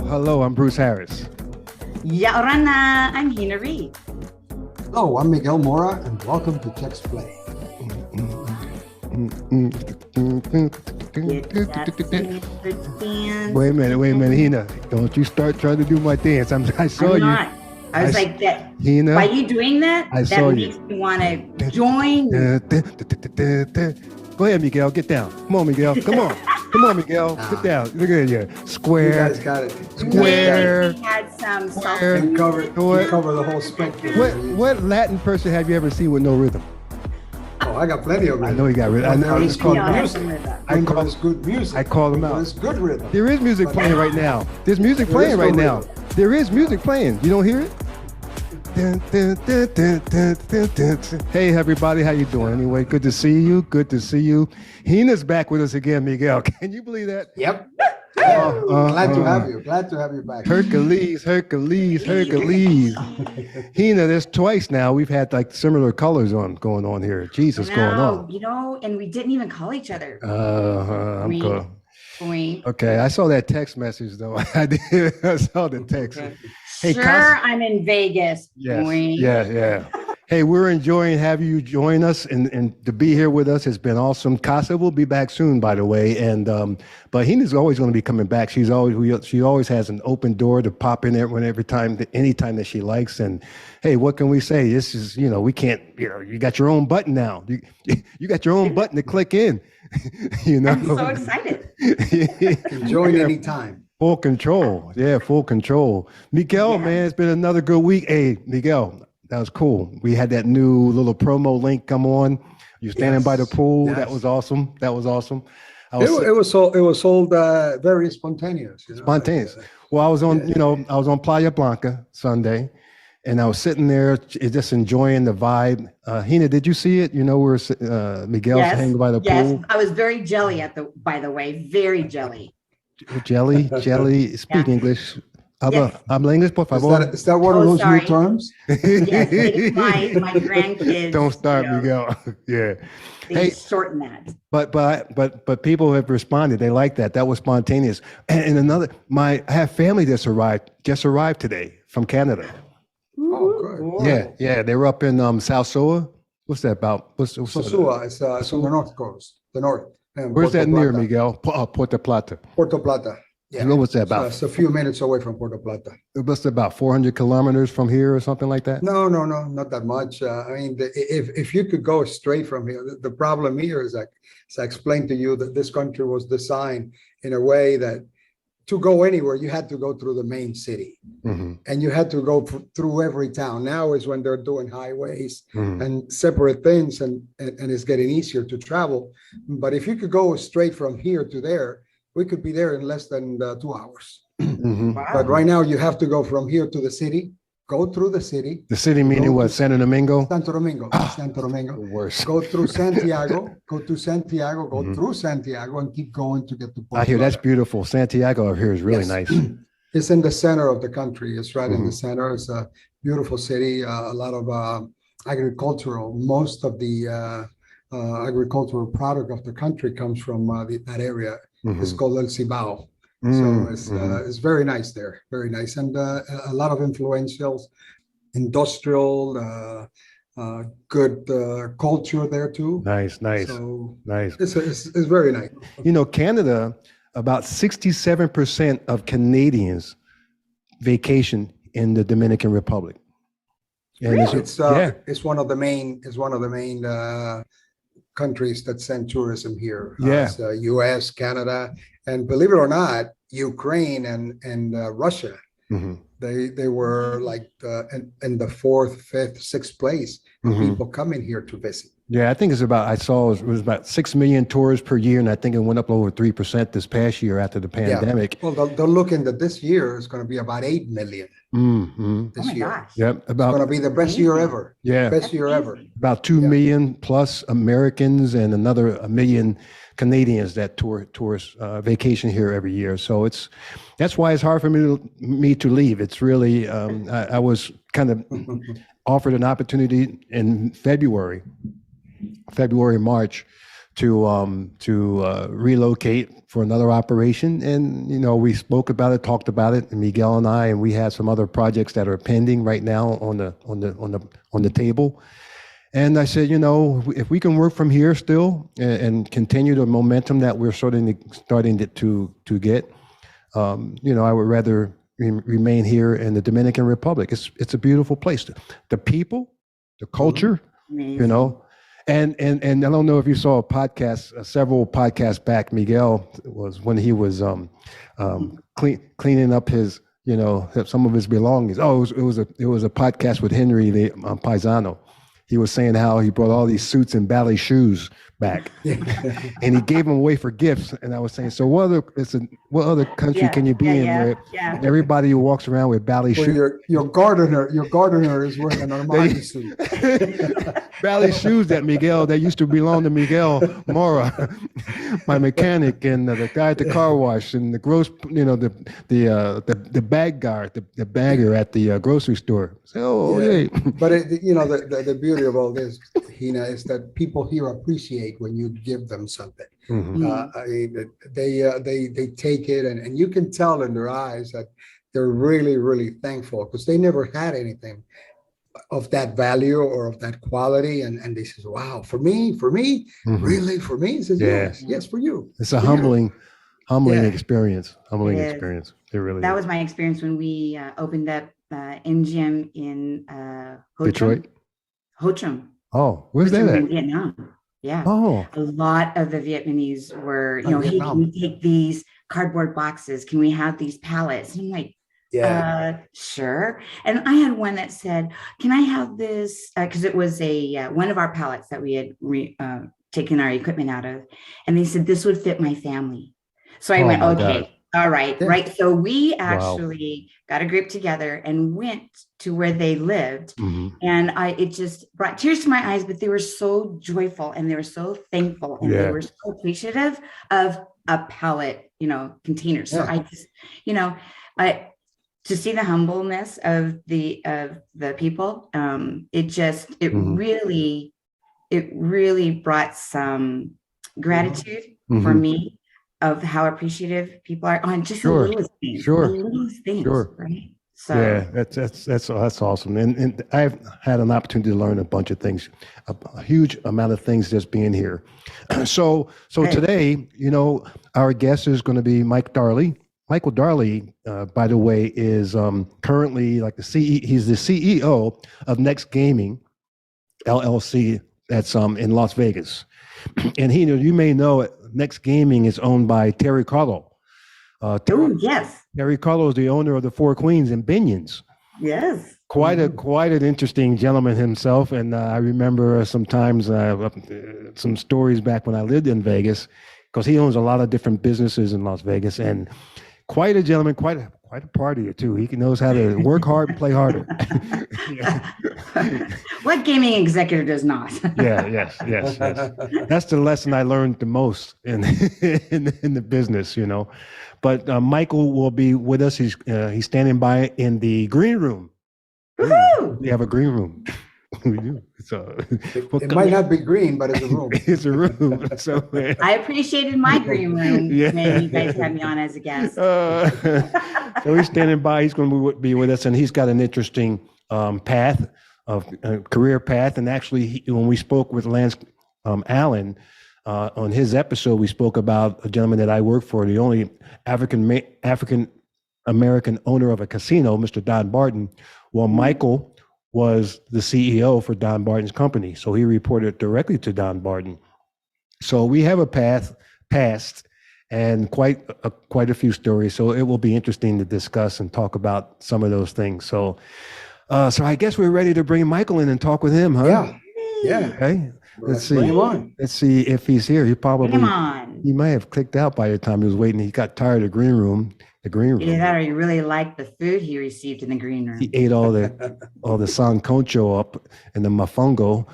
Hello, I'm Bruce Harris. Yaorana, I'm Hina Reed. Hello, I'm Miguel Mora, and welcome to Cheques Play. Wait a minute, Hina. Don't you start trying to do my dance. I saw you. Not. I was like that. Hina, By you doing that, that makes me want to join. Go ahead, Miguel. Get down. Come on, Miguel. Come on. Come on, Miguel. Get down. Look at you. Square. You guys got it. Square. We had some Square. You cover the whole spectrum. What Latin person have you ever seen with no rhythm? Oh, I got plenty of rhythm. I know you got rhythm. I know it's called music. I call it's good music. I call them out. It's good rhythm. There is music playing right now. There's music playing right now. There is music playing. You don't hear it? Hey everybody, how you doing? Anyway, good to see you. Good to see you. Hina's back with us again, Miguel. Can you believe that? Yep. Glad to have you. Glad to have you back. Hercules. Hina, there's twice now. We've had like similar colors going on here. Jesus, going on. You know, and we didn't even call each other. I'm cool. Okay, I saw that text message though. I did. I saw the text. Hey, I'm in Vegas. Yes. Yeah. Hey, we're enjoying having you join us and to be here with us has been awesome. Casa will be back soon, by the way. And but Hina's always going to be coming back. She always has an open door to pop in there anytime that she likes. And hey, what can we say? This is, we can't, you got your own button now. You got your own button to click in. I'm so excited. Join anytime. Full control. Yeah, full control. Miguel, man, it's been another good week. Hey, Miguel, that was cool. We had that new little promo link come on. You're standing by the pool. Yes. That was awesome. It was sold very spontaneous. Spontaneous. Well, I was on, I was on Playa Blanca Sunday, and I was sitting there just enjoying the vibe. Hina, did you see it? Where Miguel's hanging by the pool? Yes, I was very jelly by the way, very jelly. Jelly. Speak English. Habla English, por favor. Is that one of those new terms? Yes, my grandkids. Don't start, Miguel. Yeah. They shorten that. But people have responded. They like that. That was spontaneous. And I have family just arrived today from Canada. Oh, good. Yeah. They were up in South Soa. What's that about? Sosua. It's on the north coast. The north. Where's that near, Miguel? Puerto Plata. Puerto Plata. Yeah. What was that about? It's a few minutes away from Puerto Plata. It was about 400 kilometers from here or something like that? No, not that much. If you could go straight from here, the problem here is, as I explained to you, that this country was designed in a way that to go anywhere, you had to go through the main city. Mm-hmm. And you had to go through every town. Now is when they're doing highways and separate things, and it's getting easier to travel. But if you could go straight from here to there, we could be there in less than 2 hours. Mm-hmm. Wow. But right now you have to go from here to the city, go through the city. The city meaning what? Santo Domingo? Santo Domingo. Worse. Go through Santiago, through Santiago and keep going to get to Puerto. I hear that's beautiful. Santiago here is really nice. It's in the center of the country. It's right in the center. It's a beautiful city. A lot of agricultural. Most of the agricultural product of the country comes from that area. Mm-hmm. It's called El Cibao. So it's very nice there, very nice, and a lot of influentials, industrial, good culture there too. Nice. So nice. It's very nice. Canada, about 67% of Canadians vacation in the Dominican Republic. And really? It's one of the main countries that send tourism here. U.S., Canada, and believe it or not, Ukraine and Russia. Mm-hmm. They were like in the 4th, 5th, 6th place. People coming here to visit. Yeah, I think it was about 6 million tourists per year, and I think it went up over 3% this past year after the pandemic. Yeah. Well, they're looking that this year is going to be about 8 million. This year. Gosh. Yep, it's going to be the best year ever. Yeah, best year ever. About 2 million plus Americans and another 1 million Canadians that tourist vacation here every year. So that's why it's hard for me to leave. It's really I was kind of offered an opportunity in February, March, to relocate for another operation. And we spoke about it, talked about it, and Miguel and I, and we have some other projects that are pending right now on the table. And I said, if we can work from here still and continue the momentum that we're starting to get, I would rather remain here in the Dominican Republic. It's a beautiful place. The people, the culture, Amazing. And I don't know if you saw a podcast, several podcasts back. Miguel was when he was cleaning up his, some of his belongings. Oh, it was a podcast with Henry the Paisano. He was saying how he brought all these suits and ballet shoes back, and he gave them away for gifts. And I was saying, so what other country can you be in where everybody who walks around with ballet shoes? Your gardener is wearing an Armani suit. Ballet shoes that used to belong to Miguel Mora, my mechanic, and the guy at the car wash, and the the bag guard, the bagger at the grocery store. So, hey. But the beauty of all this, Hina, is that people here appreciate when you give them something. They take it, and you can tell in their eyes that they're really, really thankful because they never had anything of that value or of that quality, and they says, "Wow, for me, really, for me." He says, "Yes, for you." It's a humbling experience. Experience. It really. That was my experience when we opened up gym in Detroit. Ho Chi Minh. Oh, where's that at? In Vietnam. Yeah. Oh. A lot of the Vietnamese were, hey, can we take these cardboard boxes? Can we have these pallets? And I'm like, sure. And I had one that said, can I have this? Because it was one of our pallets that we had taken our equipment out of. And they said, this would fit my family. So I went, okay. God. All right. Yeah. Right. So we actually got a group together and went to where they lived. And it just brought tears to my eyes, but they were so joyful and they were so thankful and they were so appreciative of a pallet, container. So I just, to see the humbleness of the people, it really brought some gratitude for me of how appreciative people are on just the littlest things. Right? So that's awesome. And I've had an opportunity to learn a bunch of things, a huge amount of things just being here. So today, our guest is going to be Mike Darley. Michael Darley, by the way, is currently he's the CEO of Next Gaming, LLC, that's in Las Vegas. And you may know it, Next Gaming is owned by Terry Carlo. Yes. Terry Carlo is the owner of the Four Queens and Binions. Yes. Quite an interesting gentleman himself. And I remember sometimes some stories back when I lived in Vegas, because he owns a lot of different businesses in Las Vegas, and quite a gentleman, quite a partier too. He knows how to work hard and play harder. What gaming executive does not? Yes. That's the lesson I learned the most in the business, But Michael will be with us. He's standing by in the green room. Woohoo! We have a green room. We do. So it might not be green, but it's a room. It's a room. So I appreciated my green room when you guys had me on as a guest. So he's standing by. He's going to be with us, and he's got an interesting career path. And actually, when we spoke with Lance Allen on his episode, we spoke about a gentleman that I work for, the only African American owner of a casino, Mr. Don Barton. Well, Michael was the CEO for Don Barton's company, so he reported directly to Don Barton. So we have a past and quite a few stories. So it will be interesting to discuss and talk about some of those things. So I guess we're ready to bring Michael in and talk with him, huh? Yeah. Okay. Let's see. Bring him on. Let's see if he's here. He might have clicked out by the time he was waiting. He got tired of the green room. Either that or he really liked the food he received in the green room. He ate all the sancocho up and the mofongo.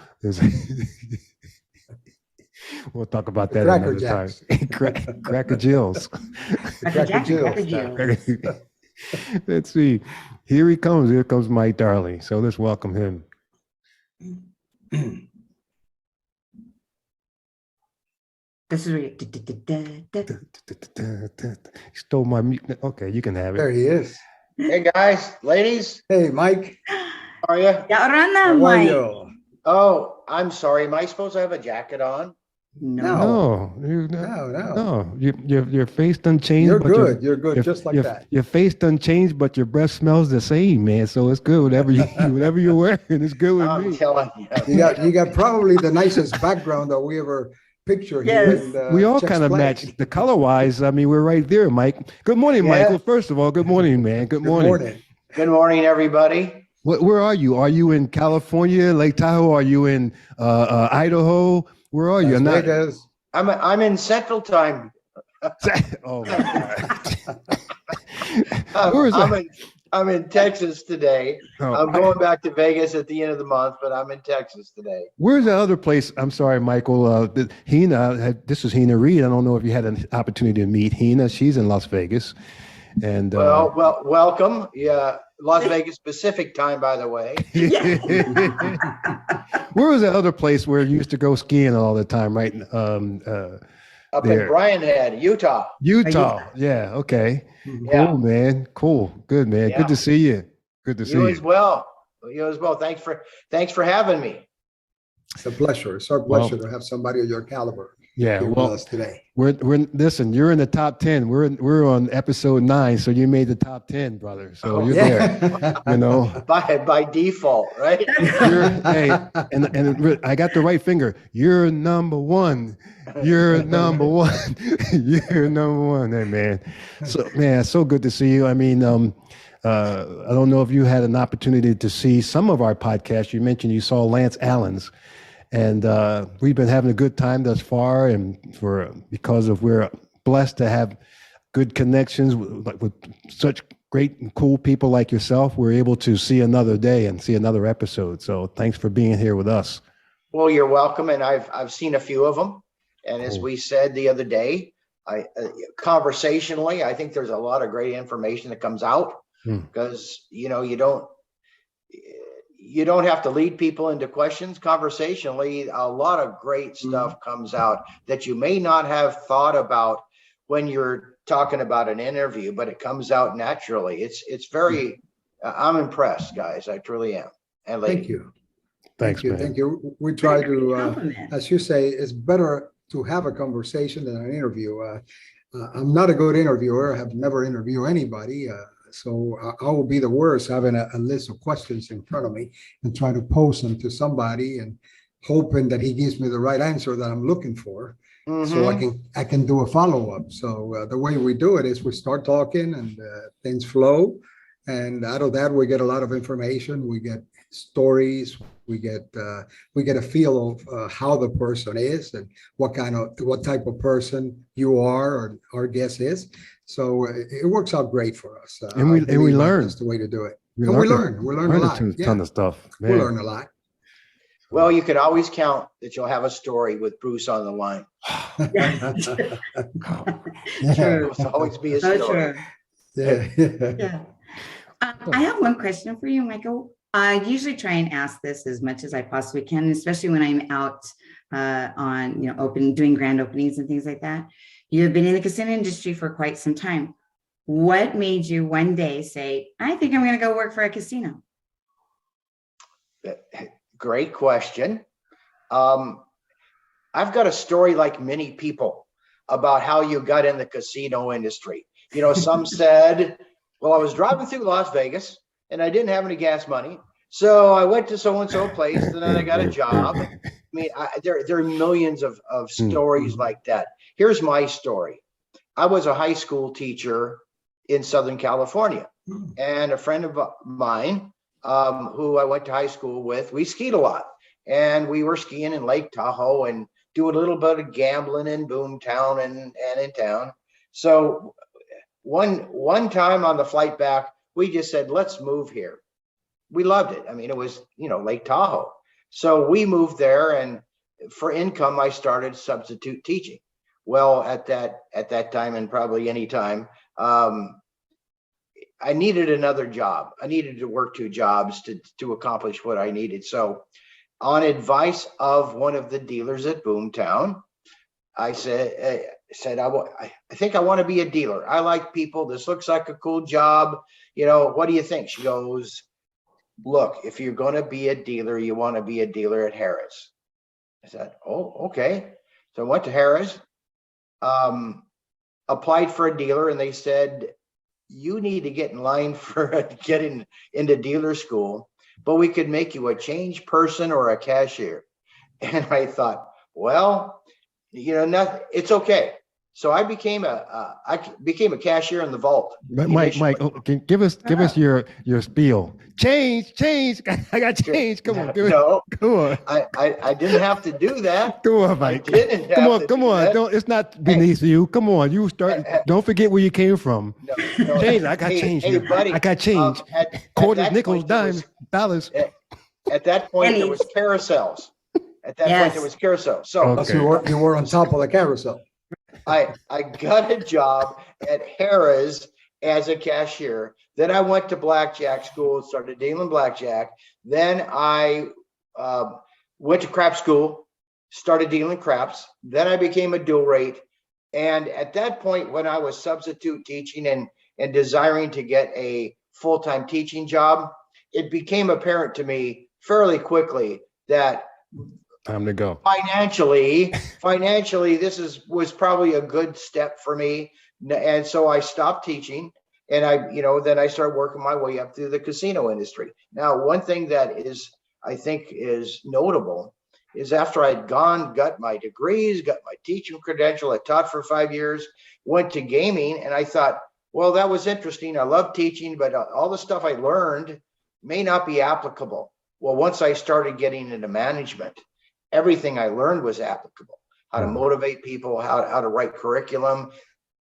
We'll talk about that another time. Cracker Jills. Let's see. Here he comes. Here comes Mike Darley. So let's welcome him. This is where you, Stole my mute. Okay, you can have There it. he is. Hey guys, ladies, Hey, Mike. how are you? Ya ora na, How are Mike. you? Oh, I'm sorry. Am I supposed to have a jacket on? No. No. Your face done changed. You're but good. You're good, just like your, that. Your face done changed, but your breath smells the same, man. So it's good. Whatever you're wearing, it's good with I'm me. telling you. You got probably the nicest background that we ever pictured here. Yes. in, We all Cheques kind of Play. match the color wise. I mean, we're right there, Mike. Good morning, Yeah. Michael. First of all, good morning, man. Good Good morning. morning. Good morning, everybody. Where are you? Are you in California, Lake Tahoe? Are you in Idaho? Where are you? Las Vegas. I'm in Central Time. Oh my God. Where is that? I'm in Texas today. Oh, I'm going back to Vegas at the end of the month, but I'm in Texas today. Where's the other place? I'm sorry, Michael. Hina, this is Hina Reed. I don't know if you had an opportunity to meet Hina. She's in Las Vegas. And Well, welcome. Yeah, Las Vegas Pacific Time, by the way. where was the other place where you used to go skiing all the time, right? Up There. in Bryan Head, Utah. Utah. Yeah. Okay. Yeah. Cool, man. Cool. Good, man. Yeah. Good to see you. Good to see You you. as well. You as well. Thanks for having me. It's a pleasure. It's our pleasure to have somebody of your caliber Yeah. here with Well, us today. we're listen. You're in the top 10. We're on episode 9, so you made the top 10, brother. So you're there. You know. By default, right? Hey, and I got the right finger. You're number one. You're number one. You're number one. Hey, man. So, man, so good to see you. I mean, I don't know if you had an opportunity to see some of our podcasts. You mentioned you saw Lance Allen's, and we've been having a good time thus far. And because we're blessed to have good connections with such great and cool people like yourself, we're able to see another day and see another episode. So thanks for being here with us. Well, you're welcome, and I've seen a few of them. And as we said the other day, conversationally, I think there's a lot of great information that comes out because you don't have to lead people into questions. Conversationally, a lot of great stuff comes out that you may not have thought about when you're talking about an interview, but it comes out naturally. It's very. I'm impressed, guys. I truly am. And ladies. Thank you. Thanks, man. Thank you. We try to, Compliment. as you say, it's better to have a conversation than an interview. I'm not a good interviewer. I have never interviewed anybody. So I will be the worst having a list of questions in front of me and try to pose them to somebody and hoping that he gives me the right answer that I'm looking for. So I can do a follow-up. So the way we do it is we start talking and things flow. And out of that, we get a lot of information. We get stories. We get a feel of how the person is and what type of person you are or our guest is. So it works out great for us. And we learn. That's the way to do it. We We learn a lot. ton of stuff. We Man. learn a lot. Well, you can always count that you'll have a story with Bruce on the line. True. There'll always be a So story. true. Yeah. Yeah. I have one question for you, Michael. I usually try and ask this as much as I possibly can, especially when I'm out on, doing grand openings and things like that. You've been in the casino industry for quite some time. What made you one day say, I think I'm going to go work for a casino? Great question. I've got a story like many people about how you got in the casino industry. Some said, well, I was driving through Las Vegas and I didn't have any gas money. So I went to so-and-so place and then I got a job. I mean, there are millions of stories like that. Here's my story. I was a high school teacher in Southern California, and a friend of mine who I went to high school with, we skied a lot, and we were skiing in Lake Tahoe and doing a little bit of gambling in Boomtown and in town. So one time on the flight back, we just said, let's move here. We loved it. I mean, it was, Lake Tahoe. So we moved there, and for income, I started substitute teaching. Well, at that time, and probably any time, I needed another job. I needed to work 2 jobs to accomplish what I needed. So on advice of one of the dealers at Boomtown, I said I think I want to be a dealer. I like people. This looks like a cool job. What do you think? She goes, look, if you're going to be a dealer, you want to be a dealer at Harrah's. I said, oh, okay. So I went to Harrah's, applied for a dealer, and they said, you need to get in line for getting into dealer school, but we could make you a change person or a cashier. And I thought, well, it's okay. So I became a cashier in the vault. Mike, give us your spiel. Change. I got change. Come on, come on. I didn't have to do that. Come on, Mike. Come on. Don't. It's not beneath you. Come on. You start. Don't forget where you came from. No. Change. I got change. Hey, buddy. I got change. Quarters, nickels, dimes, dollars. At that point, there was carousels. At that point, there was carousel. So you were on top of the carousel. I got a job at Harrah's as a cashier. Then I went to blackjack school, started dealing blackjack. Then I went to crap school, started dealing craps. Then I became a dual rate. And at that point, when I was substitute teaching and desiring to get a full-time teaching job, it became apparent to me fairly quickly that time to go. Financially, this was probably a good step for me. And so I stopped teaching, and then I started working my way up through the casino industry. Now, one thing that I think is notable is after I'd got my degrees, got my teaching credential, I taught for 5 years, went to gaming, and I thought, well, that was interesting. I love teaching, but all the stuff I learned may not be applicable. Well, once I started getting into management, everything I learned was applicable. How to motivate people, how to write curriculum,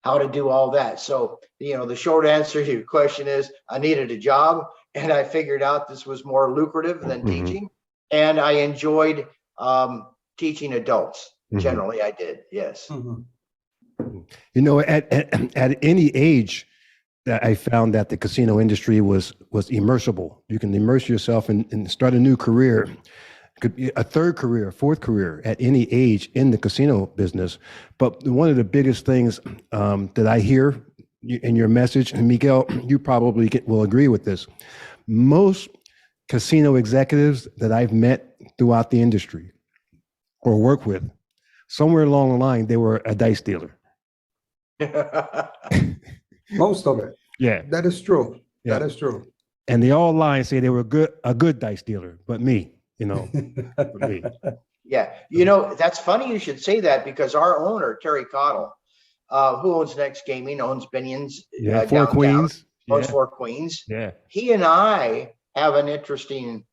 how to do all that. So, the short answer to your question is I needed a job, and I figured out this was more lucrative than teaching. And I enjoyed teaching adults. Generally, I did. Yes. At any age, that I found that the casino industry was immersible. You can immerse yourself and start a new career. Could be a third career, fourth career at any age in the casino business. But one of the biggest things that I hear in your message, and Miguel, you probably will agree with this. Most casino executives that I've met throughout the industry or work with, somewhere along the line, they were a dice dealer. Most of it. Yeah. That is true. Yeah. That is true. And they all lie and say they were a good dice dealer, but me. For me. Yeah. That's funny you should say that, because our owner, Terry Cottle, who owns Next Gaming, owns Binion's. Four Queens. Owns Four Queens. Yeah. He and I have an interesting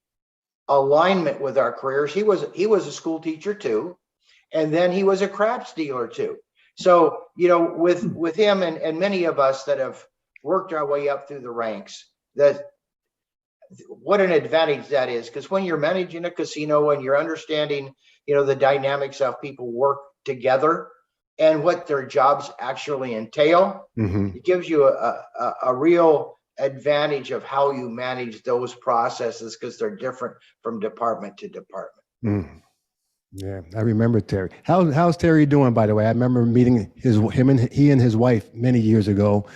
alignment with our careers. He was a school teacher too. And then he was a craps dealer too. So, with him and many of us that have worked our way up through the ranks, what an advantage that is, because when you're managing a casino and you're understanding, the dynamics of people work together and what their jobs actually entail, it gives you a real advantage of how you manage those processes, because they're different from department to department. Yeah, I remember Terry. How's Terry doing, by the way? I remember meeting he and his wife many years ago.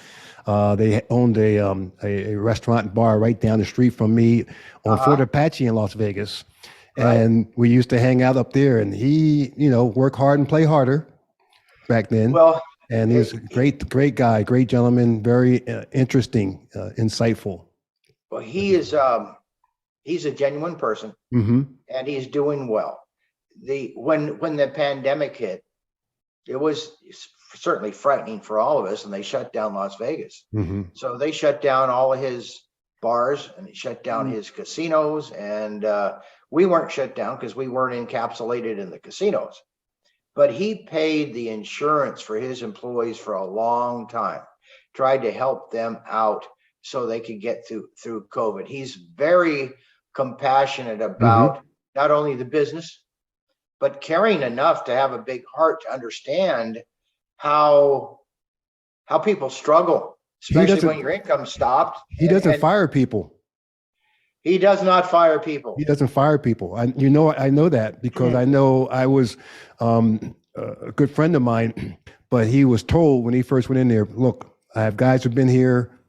They owned a restaurant and bar right down the street from me on Fort Apache in Las Vegas. And we used to hang out up there, and he, work hard and play harder back then. Well, and he was a great guy, great gentleman, very interesting, insightful. Well, he's a genuine person, and he's doing well. When the pandemic hit, it was certainly frightening for all of us, and they shut down Las Vegas. So they shut down all of his bars and shut down his casinos, and we weren't shut down because we weren't encapsulated in the casinos. But he paid the insurance for his employees for a long time, tried to help them out so they could get through COVID. He's very compassionate about not only the business, but caring enough to have a big heart to understand how people struggle, especially when your income stopped. He doesn't fire people. He does not fire people. He doesn't fire people. I know that because I know I was a good friend of mine, but he was told when he first went in there, look, I have guys who've been here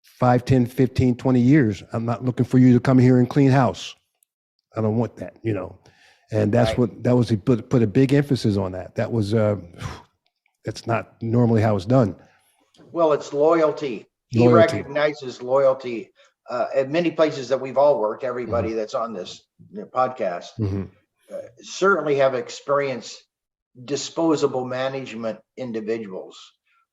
5, 10, 15, 20 years. I'm not looking for you to come here and clean house. I don't want that, you know. And that's right. He put a big emphasis on that. That was, that's not normally how it's done. Well, it's loyalty. He recognizes loyalty. At many places that we've all worked, everybody that's on this podcast certainly have experienced disposable management individuals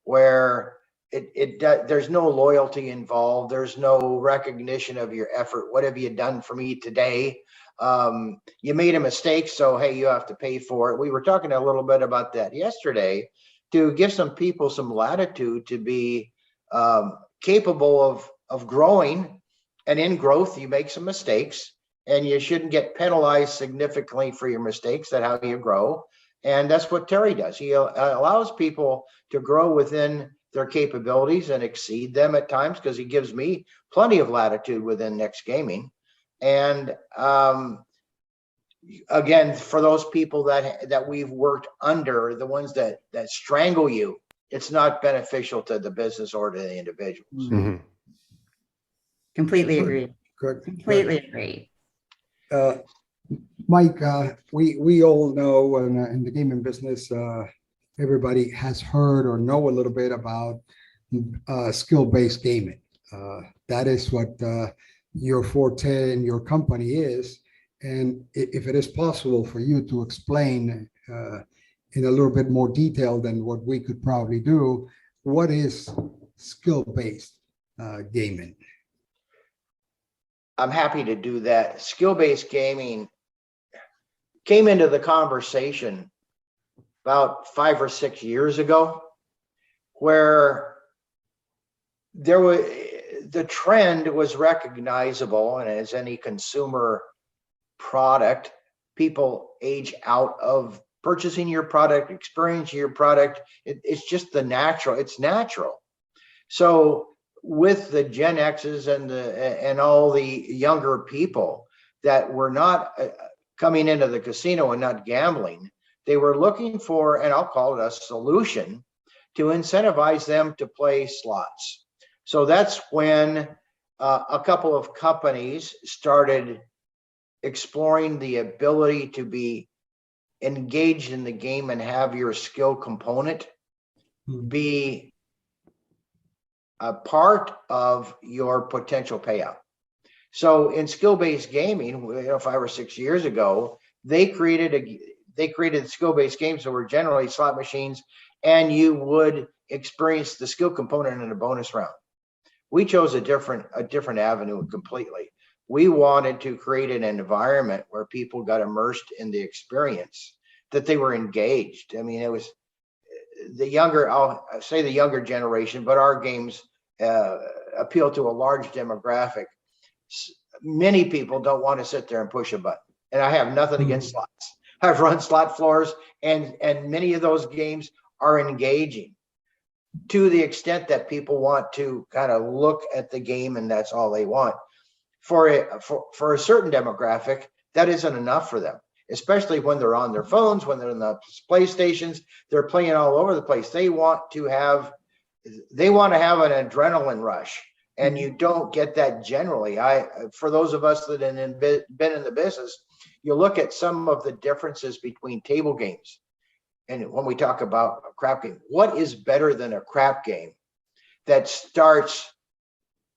where there's no loyalty involved. There's no recognition of your effort. What have you done for me today? You made a mistake, so hey, you have to pay for it. We were talking a little bit about that yesterday, to give some people some latitude to be capable of growing. And in growth, you make some mistakes, and you shouldn't get penalized significantly for your mistakes. That's how you grow. And that's what Terry does. He allows people to grow within their capabilities and exceed them at times, because he gives me plenty of latitude within Next Gaming. And again, for those people that we've worked under, the ones that strangle you, it's not beneficial to the business or to the individuals. Mm-hmm. Completely agree. Correct. Completely agree. Mike, we all know in the gaming business, everybody has heard or know a little bit about skill-based gaming. That is what your forte and your company is. And if it is possible for you to explain in a little bit more detail than what we could probably do, what is skill-based gaming? I'm happy to do that. Skill-based gaming came into the conversation about 5 or 6 years ago, where the trend was recognizable, and as any consumer product, people age out of purchasing your product, experiencing your product. It's just it's natural. So with the Gen X's and all the younger people that were not coming into the casino and not gambling, they were looking for, and I'll call it a solution, to incentivize them to play slots. So that's when a couple of companies started exploring the ability to be engaged in the game and have your skill component be a part of your potential payout. So in skill-based gaming, 5 or 6 years ago, they created skill-based games that were generally slot machines, and you would experience the skill component in a bonus round. We chose a different avenue completely. We wanted to create an environment where people got immersed in the experience, that they were engaged. I mean, it was I'll say the younger generation, but our games appeal to a large demographic. Many people don't want to sit there and push a button. And I have nothing against slots. I've run slot floors, and many of those games are engaging to the extent that people want to kind of look at the game, and that's all they want. For a certain demographic, that isn't enough for them, especially when they're on their phones, when they're in the PlayStations, they're playing all over the place. They want to have an adrenaline rush, and you don't get that generally. For those of us that have been in the business, you look at some of the differences between table games. And when we talk about a crap game, what is better than a crap game that starts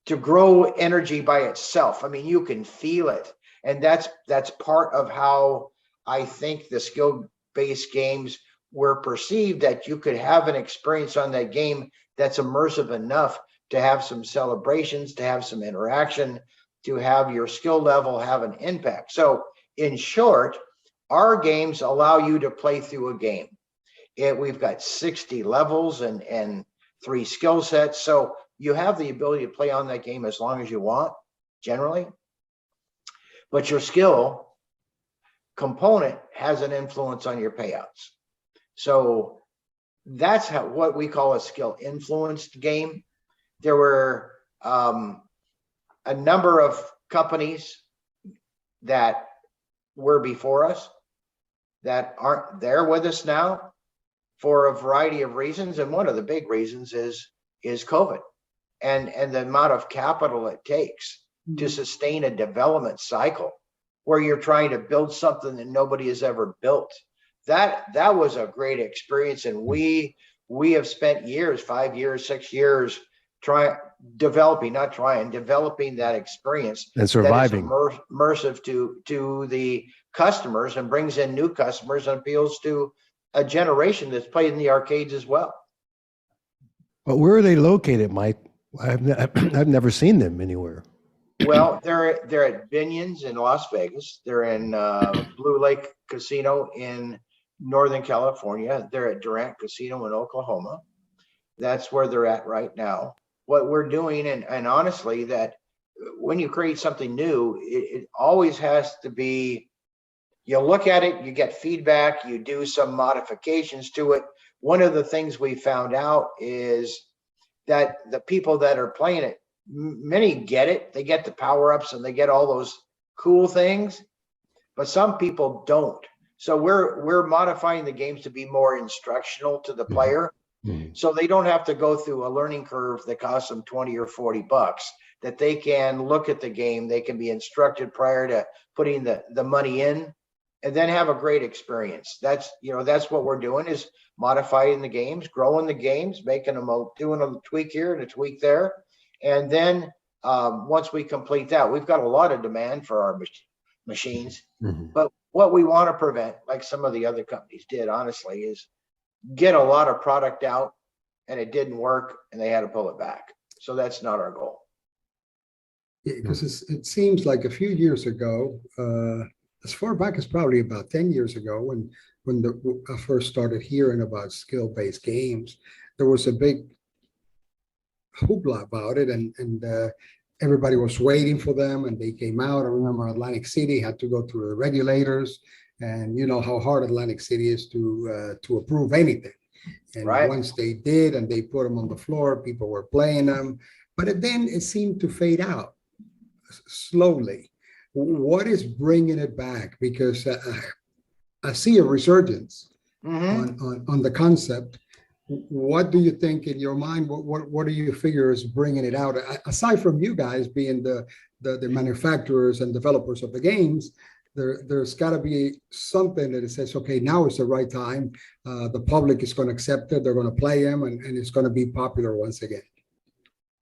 to grow energy by itself? I mean, you can feel it. And that's part of how I think the skill-based games were perceived, that you could have an experience on that game that's immersive enough to have some celebrations, to have some interaction, to have your skill level have an impact. So in short, our games allow you to play through a game. We've got 60 levels and 3 skill sets. So you have the ability to play on that game as long as you want, generally. But your skill component has an influence on your payouts. So that's what we call a skill influenced game. There were a number of companies that were before us that aren't there with us now. for a variety of reasons. And one of the big reasons is COVID and the amount of capital it takes to sustain a development cycle where you're trying to build something that nobody has ever built. That was a great experience. And we have spent years, 5 years, 6 years, developing that experience and surviving, that is immersive to the customers and brings in new customers and appeals to a generation that's played in the arcades as well. But where are they located, Mike? I've never seen them anywhere. Well, they're at Binions in Las Vegas. They're in Blue Lake Casino in Northern California. They're at Durant Casino in Oklahoma. That's where they're at right now. What we're doing, and honestly, that when you create something new, it always has to be, you look at it, you get feedback, you do some modifications to it. One of the things we found out is that the people that are playing it, many get it. They get the power-ups and they get all those cool things, but some people don't. So we're modifying the games to be more instructional to the player. So they don't have to go through a learning curve that costs them 20 or 40 bucks, that they can look at the game. They can be instructed prior to putting the money in and then have a great experience. That's what we're doing, is modifying the games, growing the games, making them, doing a tweak here and a tweak there. And then once we complete that, we've got a lot of demand for our machines. But what we want to prevent, like some of the other companies did, honestly, is get a lot of product out and it didn't work and they had to pull it back. So that's not our goal. Because it seems like a few years ago, as far back as probably about 10 years ago, when I first started hearing about skill-based games, there was a big hoopla about it, and everybody was waiting for them, and they came out. I remember Atlantic City had to go through the regulators, and you know how hard Atlantic City is to approve anything. And once they did, and they put them on the floor, people were playing them, but then it seemed to fade out slowly. What is bringing it back? Because I see a resurgence on the concept. What do you think in your mind? What do you figure is bringing it out? Aside from you guys being the manufacturers and developers of the games, there's got to be something that it says, okay, now is the right time. The public is going to accept it. They're going to play them, and it's going to be popular once again.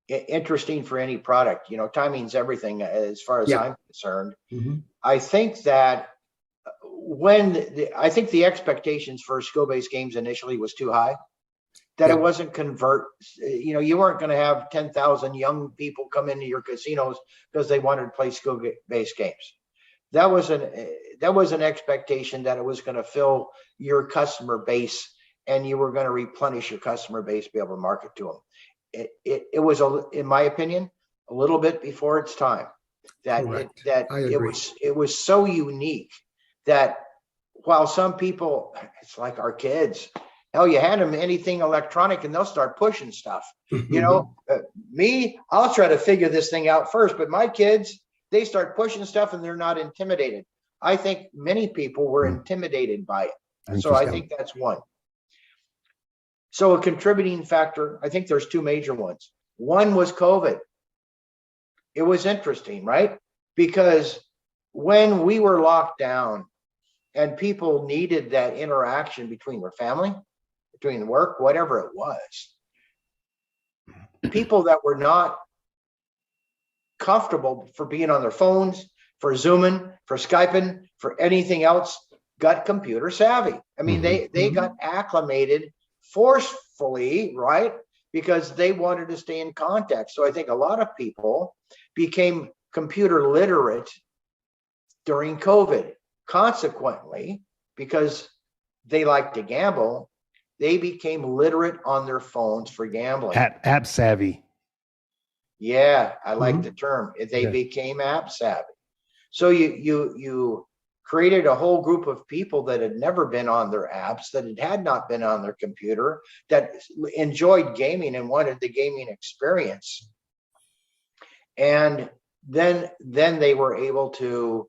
Interesting for any product. Timing's everything as far as I'm concerned. I think that I think the expectations for skill-based games initially was too high, that it wasn't you weren't going to have 10,000 young people come into your casinos because they wanted to play skill-based games. That was an expectation that it was going to fill your customer base and you were going to replenish your customer base, be able to market to them. It was, in my opinion, a little bit before its time. It was so unique that while some people, it's like our kids, hell, you hand them anything electronic and they'll start pushing stuff. Me, I'll try to figure this thing out first, but my kids, they start pushing stuff and they're not intimidated. I think many people were intimidated by it. So I think that's one. So a contributing factor, I think there's two major ones. One was COVID. It was interesting, right? Because when we were locked down and people needed that interaction between their family, between work, whatever it was, people that were not comfortable for being on their phones, for Zooming, for Skyping, for anything else, got computer savvy. I mean, they got acclimated forcefully, right? Because they wanted to stay in contact. So I think a lot of people became computer literate during COVID. Consequently, because they like to gamble, they became literate on their phones for gambling. App savvy. Yeah, I like the term. They became app savvy. So you created a whole group of people that had never been on their apps, that had not been on their computer, that enjoyed gaming and wanted the gaming experience. And then they were able to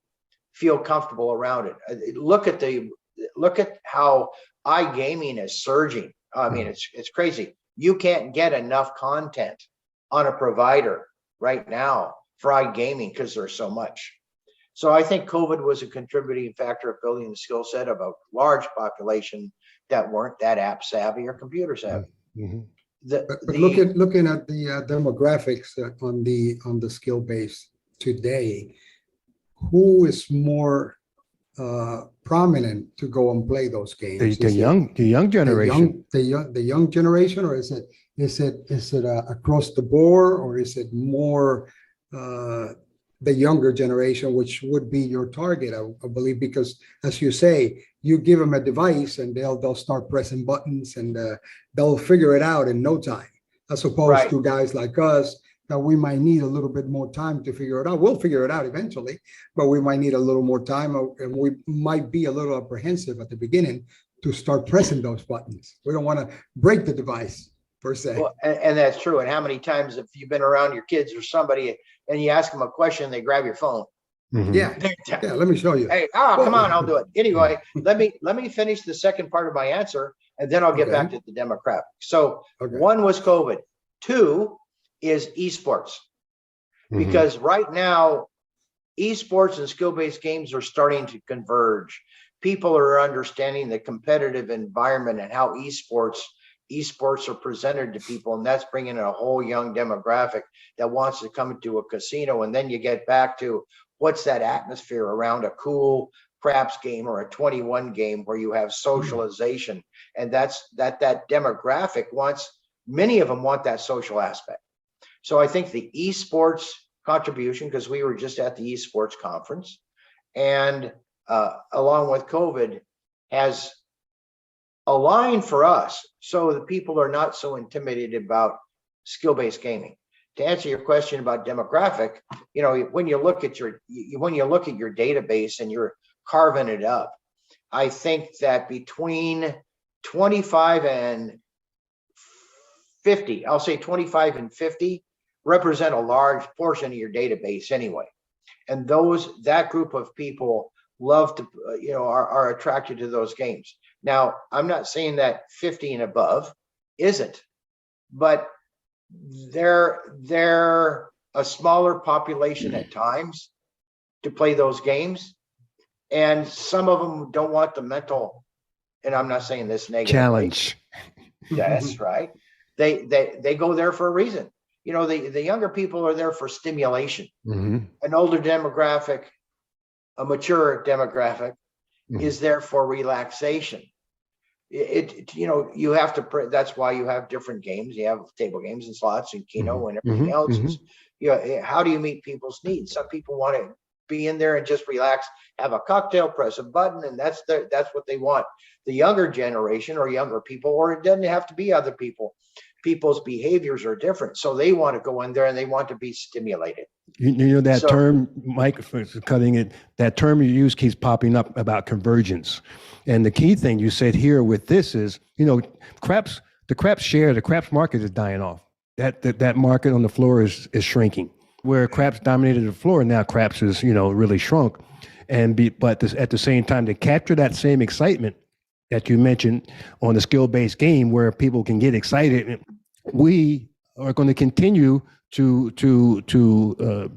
feel comfortable around it. Look at how iGaming is surging. I mean, it's crazy. You can't get enough content on a provider right now for iGaming because there's so much. So I think COVID was a contributing factor of building the skill set of a large population that weren't that app savvy or computer savvy. Mm-hmm. But looking at the demographics on the skill base today, who is more prominent to go and play those games? The young generation. The young generation, or is it across the board, or is it more the younger generation, which would be your target, I believe, because as you say, you give them a device and they'll start pressing buttons and they'll figure it out in no time, as opposed to guys like us that we might need a little bit more time to figure it out. We'll figure it out eventually, but we might need a little more time, and we might be a little apprehensive at the beginning to start pressing those buttons. We don't want to break the device per se. Well, and that's true. And how many times have you been around your kids or somebody and you ask them a question, they grab your phone? Mm-hmm. Yeah, let me show you. Hey, come on, I'll do it. Anyway, let me finish the second part of my answer, and then I'll get back to the demographic. So 1 was COVID. 2 is esports. Because right now, esports and skill-based games are starting to converge. People are understanding the competitive environment and how esports are presented to people, and that's bringing in a whole young demographic that wants to come to a casino. And then you get back to what's that atmosphere around a cool craps game or a 21 game where you have socialization, and that demographic wants, many of them want that social aspect. So I think the esports contribution, because we were just at the esports conference, and along with COVID, has aligned for us so the people are not so intimidated about skill-based gaming. To answer your question about demographic, when you look at your database and you're carving it up, I think that between 25 and 50, I'll say 25 and 50 represent a large portion of your database anyway. And that group of people love to, are attracted to those games. Now, I'm not saying that 50 and above isn't, but they're a smaller population at times to play those games. And some of them don't want the mental, and I'm not saying this negative challenge. That's right. They go there for a reason. The younger people are there for stimulation. An older demographic, a mature demographic, is there for relaxation. You have to. That's why you have different games. You have table games and slots and Keno and everything else. How do you meet people's needs? Some people want to be in there and just relax, have a cocktail, press a button, and that's what they want. The younger generation or younger people, or it doesn't have to be other people. People's behaviors are different, so they want to go in there and they want to be stimulated. Term, Mike, for cutting it, that term you use keeps popping up about convergence. And the key thing you said here with this is, the craps market is dying off. That market on the floor is shrinking. Where craps dominated the floor, now craps is, really shrunk. But at the same time, to capture that same excitement that you mentioned on the skill-based game where people can get excited, we are going to continue to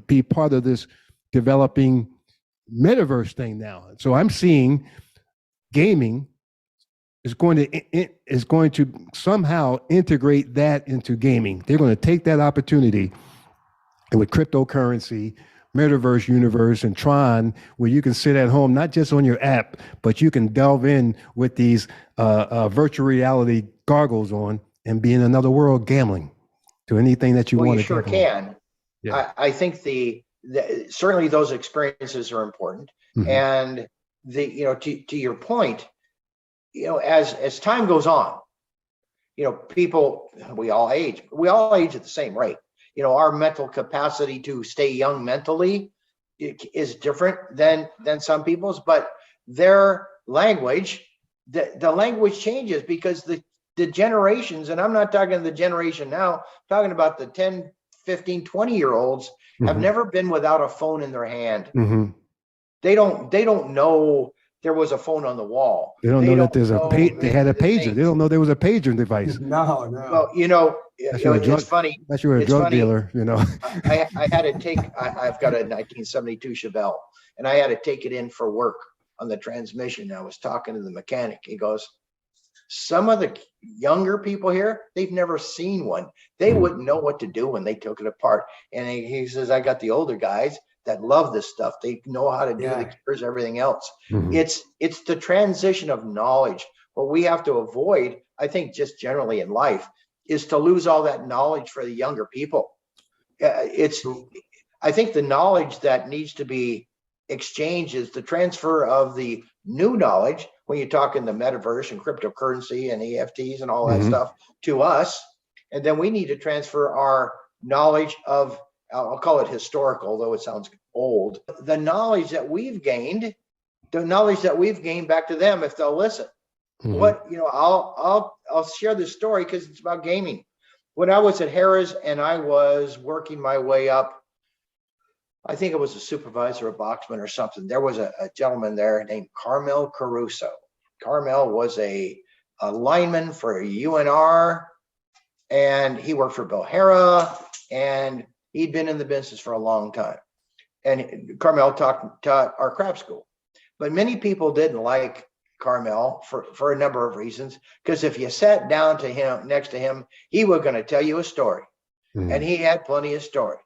be part of this developing metaverse thing now. So I'm seeing gaming is going to somehow integrate that into gaming. They're going to take that opportunity, and with cryptocurrency, metaverse universe, and Tron, where you can sit at home, not just on your app, but you can delve in with these virtual reality goggles on and be in another world gambling to anything that you want to. You sure can. Yeah. I think certainly those experiences are important. And to your point, as time goes on, people, we all age at the same rate. Our mental capacity to stay young mentally is different than some people's, but their language, the language changes because the generations, and I'm not talking the generation now, I'm talking about the 10, 15, 20-year-olds have never been without a phone in their hand. They don't know there was a phone on the wall. They don't know that there's know they had a the pager. things. They don't know there was a pager device. No, no. Well, it's funny. Unless you were a It's drug funny. dealer, I had to take, I've got a 1972 Chevelle, and I had to take it in for work on the transmission. I was talking to the mechanic. He goes, some of the younger people here, they've never seen one. They wouldn't know what to do when they took it apart. And he says, I got the older guys that love this stuff. They know how to do the gears, everything else. It's the transition of knowledge. What we have to avoid, I think, just generally in life, is to lose all that knowledge for the younger people. I think the knowledge that needs to be exchanged is the transfer of the new knowledge when you talk in the metaverse and cryptocurrency and EFTs and all that stuff to us. And then we need to transfer our knowledge of, I'll call it historical, though it sounds old, the knowledge that we've gained back to them if they'll listen. I'll share this story because it's about gaming. When I was at Harrah's and I was working my way up, I think it was a supervisor, a boxman or something. There was a gentleman there named Carmel Caruso. Carmel was a lineman for UNR, and he worked for Bill Harrah, and he'd been in the business for a long time. And Carmel taught our craft school. But many people didn't like Carmel for a number of reasons, because if you sat down to him next to him, he was going to tell you a story, and he had plenty of stories.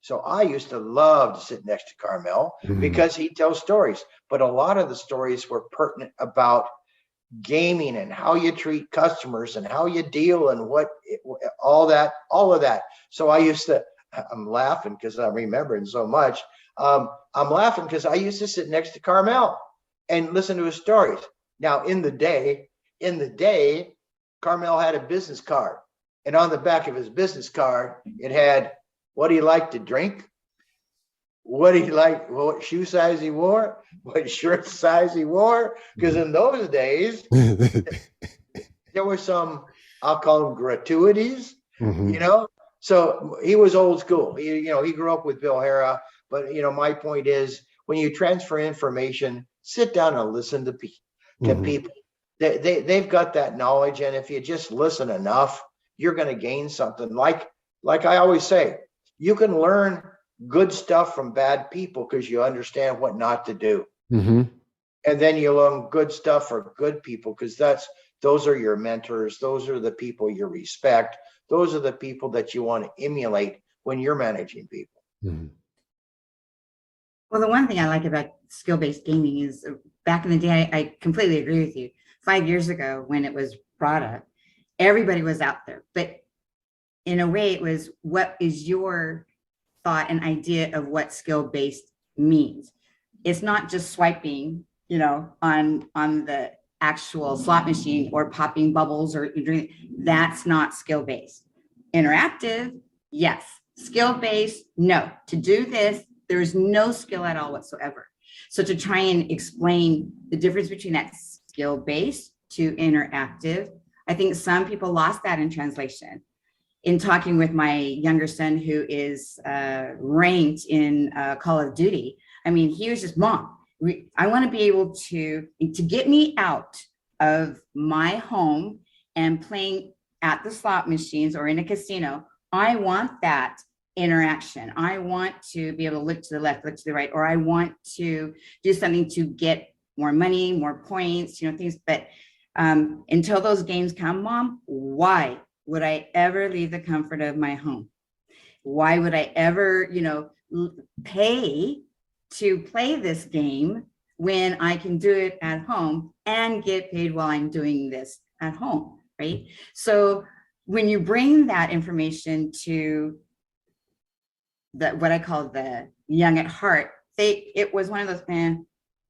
So I used to love to sit next to Carmel because he tells stories, but a lot of the stories were pertinent about gaming and how you treat customers and how you deal and all of that. So I'm laughing because I'm remembering so much. I'm laughing because I used to sit next to Carmel and listen to his stories. Now, in the day, Carmel had a business card, and on the back of his business card, it had what he liked to drink, what shoe size he wore, what shirt size he wore. Because in those days, there were some, I'll call them gratuities, So he was old school. He grew up with Bill Harrah. But, my point is, when you transfer information, sit down and listen to people. They've got that knowledge. And if you just listen enough, you're going to gain something. Like I always say, you can learn good stuff from bad people because you understand what not to do. And then you learn good stuff for good people because those are your mentors. Those are the people you respect. Those are the people that you want to emulate when you're managing people. Well, the one thing I like about skill-based gaming is back in the day, I completely agree with you. 5 years ago, when it was Plata, everybody was out there. But in a way, it was, what is your thought and idea of what skill-based means? It's not just swiping, on the actual slot machine or popping bubbles or doing. That's not skill-based. Interactive, yes. Skill-based, no. To do this, there is no skill at all whatsoever. So to try and explain the difference between that skill-based to interactive, I think some people lost that in translation. In talking with my younger son, who is ranked in Call of Duty, I mean, he was just, Mom, I want to be able to get me out of my home and playing at the slot machines or in a casino. I want that interaction. I want to be able to look to the left, look to the right, or I want to do something to get more money, more points, things. But until those games come, Mom, why would I ever leave the comfort of my home? Why would I ever, pay to play this game when I can do it at home and get paid while I'm doing this at home, right? So when you bring that information to what I call the young at heart, it was one of those,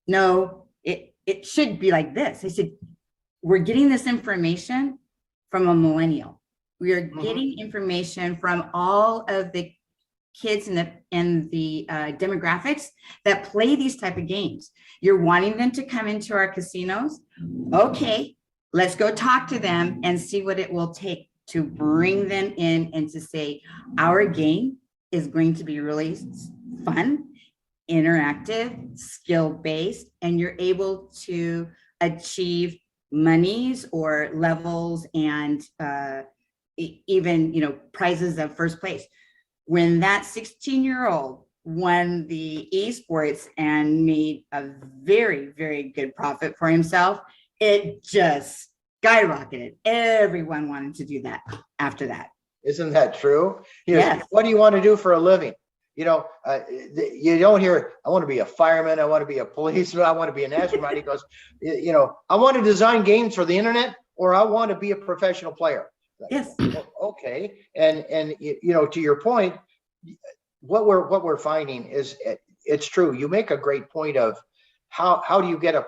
no, it should be like this. I said, we're getting this information from a millennial. We are getting information from all of the kids and the demographics that play these type of games. You're wanting them to come into our casinos. Okay, let's go talk to them and see what it will take to bring them in and to say, our game is going to be really fun. interactive, skill-based, and you're able to achieve monies or levels and even, you know, prizes of first place. When that 16-year-old won the esports and made a very, very good profit for himself, it just skyrocketed. Everyone wanted to do that after that. Isn't that true? Yes. What do you want to do for a living? You know, you don't hear, I want to be a fireman, I want to be a policeman, I want to be an astronaut. He goes, you know, I want to design games for the internet, or I want to be a professional player. Yes. Okay. And you know, to your point, what we're finding is it's true. You make a great point of how do you get a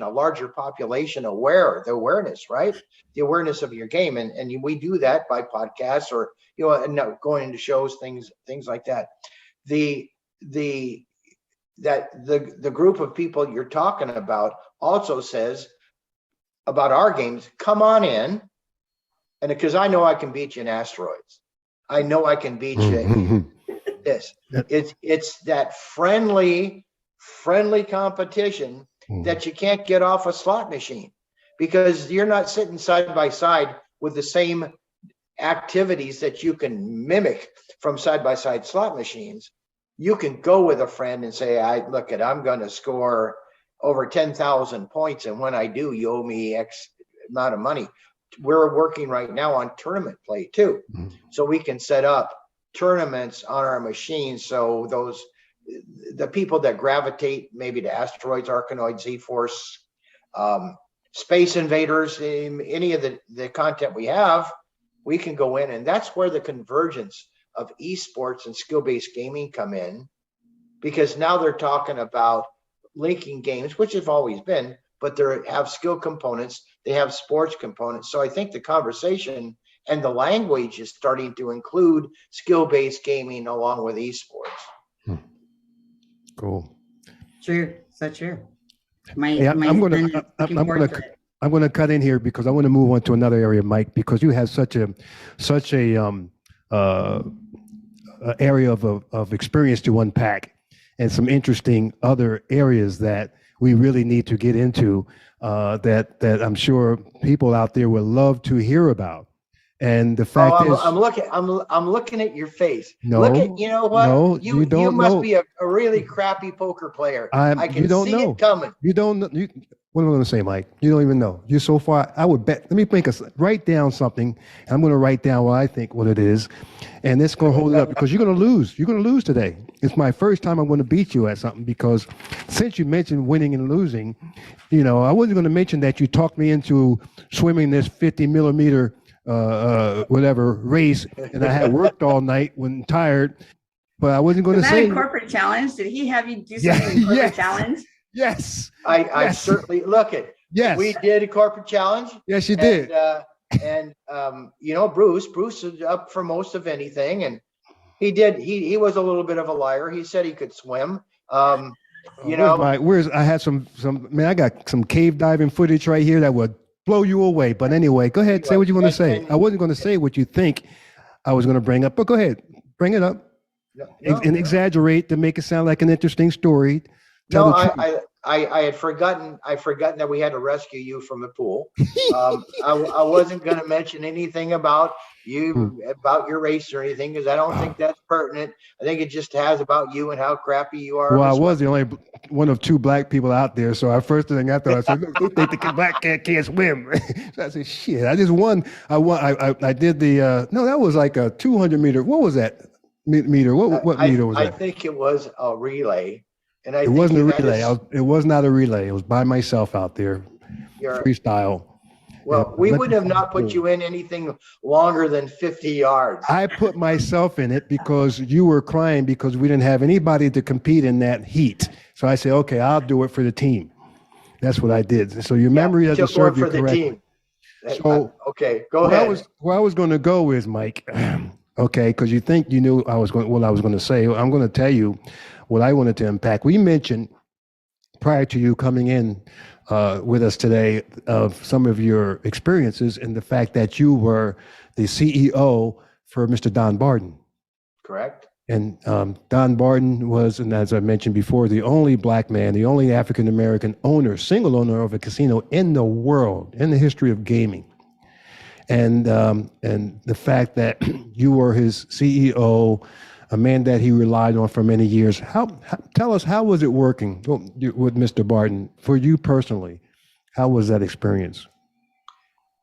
larger population aware, the awareness, right? The awareness of your game. And we do that by podcasts or, you know, and going into shows, things like that. The group of people you're talking about also says about our games, come on in. And because I know I can beat you in asteroids. I know I can beat you in this. It's that friendly competition that you can't get off a slot machine, because you're not sitting side by side with the same activities that you can mimic from side by side slot machines. You can go with a friend and say, I'm going to score over 10,000 points. And when I do, you owe me X amount of money. We're working right now on tournament play too. So we can set up tournaments on our machines. So the people that gravitate maybe to asteroids, Arkanoids, Z-Force, Space Invaders, any of the content we have, we can go in, and that's where the convergence of esports and skill-based gaming come in, because now they're talking about linking games, which have always been, but they have skill components, they have sports components. So I think the conversation and the language is starting to include skill-based gaming along with esports. Cool. True. So true. I'm going to cut in here because I want to move on to another area, Mike, because you have such a area of experience to unpack, and some interesting other areas that we really need to get into, that I'm sure people out there would love to hear about. And the fact is, I'm looking at your face. No, you know what? No, you don't you must know. be a really crappy poker player. I can you don't see know. it coming. You don't know. What am I going to say, Mike? You don't even know. You're so far. I would bet. Let me write down something. I'm going to write down what I think what it is, and it's going to hold it up, because you're going to lose. You're going to lose today. It's my first time I'm going to beat you at something, because since you mentioned winning and losing, you know, I wasn't going to mention that you talked me into swimming this 50 millimeter whatever race, and I had worked all night when tired, but I wasn't going to say. Was that a corporate challenge? Did he have you do something in corporate challenge? Yes. I certainly look at. Yes. We did a corporate challenge. Yes, you did. And you know, Bruce is up for most of anything, and he did. He was a little bit of a liar. He said he could swim. You know, I had some man. I got some cave diving footage right here that would blow you away. But anyway, go ahead. Say what you want to say. I wasn't going to say what you think I was going to bring up, but go ahead, bring it up and exaggerate to make it sound like an interesting story. I had forgotten. That we had to rescue you from the pool. I wasn't going to mention anything about your race or anything, because I don't think that's pertinent. I think it just has about you and how crappy you are. Well, I was the only one of two black people out there, so first thing I thought, I said, they think the black cat can't swim. So I said, shit, I just won. I did the no, that was like a 200 meter. What was that meter? What meter was that? I think it was a relay. And it wasn't a relay. It was not a relay. It was by myself out there, freestyle. Well, we would have not put you in anything longer than 50 yards. I put myself in it because you were crying because we didn't have anybody to compete in that heat. So I said, okay, I'll do it for the team. That's what I did. So your memory doesn't serve you correctly. So okay, go ahead. Where I was going to go is, Mike, okay, because you think you knew what I was going to say. I'm going to tell you what I wanted to unpack. We mentioned prior to you coming in with us today of some of your experiences and the fact that you were the CEO for Mr. Don Barton. Correct. And Don Barton was, and as I mentioned before, the only black man, the only African-American owner, single owner of a casino in the world, in the history of gaming. And the fact that you were his CEO, a man that he relied on for many years. Tell us, how was it working with Mr. Barton for you personally? How was that experience?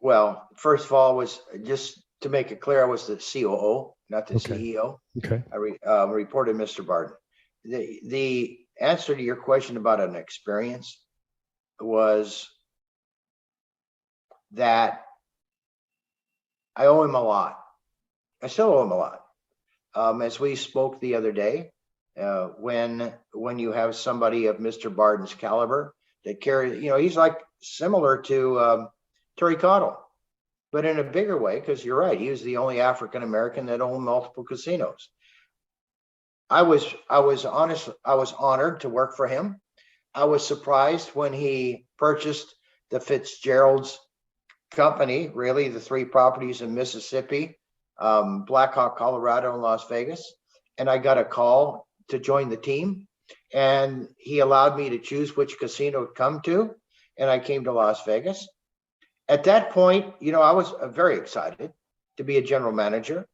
Well, first of all, was just to make it clear, I was the COO, not the CEO. Okay. I reported Mr. Barden. The answer to your question about an experience was that I owe him a lot. I still owe him a lot. As we spoke the other day, when you have somebody of Mr. Barden's caliber that carries, he's like similar to Terry Cottle, but in a bigger way, because you're right, he was the only African American that owned multiple casinos. I was honored to work for him. I was surprised when he purchased the Fitzgerald's company, really the 3 properties in Mississippi, Black Hawk, Colorado, and Las Vegas. And I got a call to join the team, and he allowed me to choose which casino to come to. And I came to Las Vegas. At that point, I was very excited to be a general manager.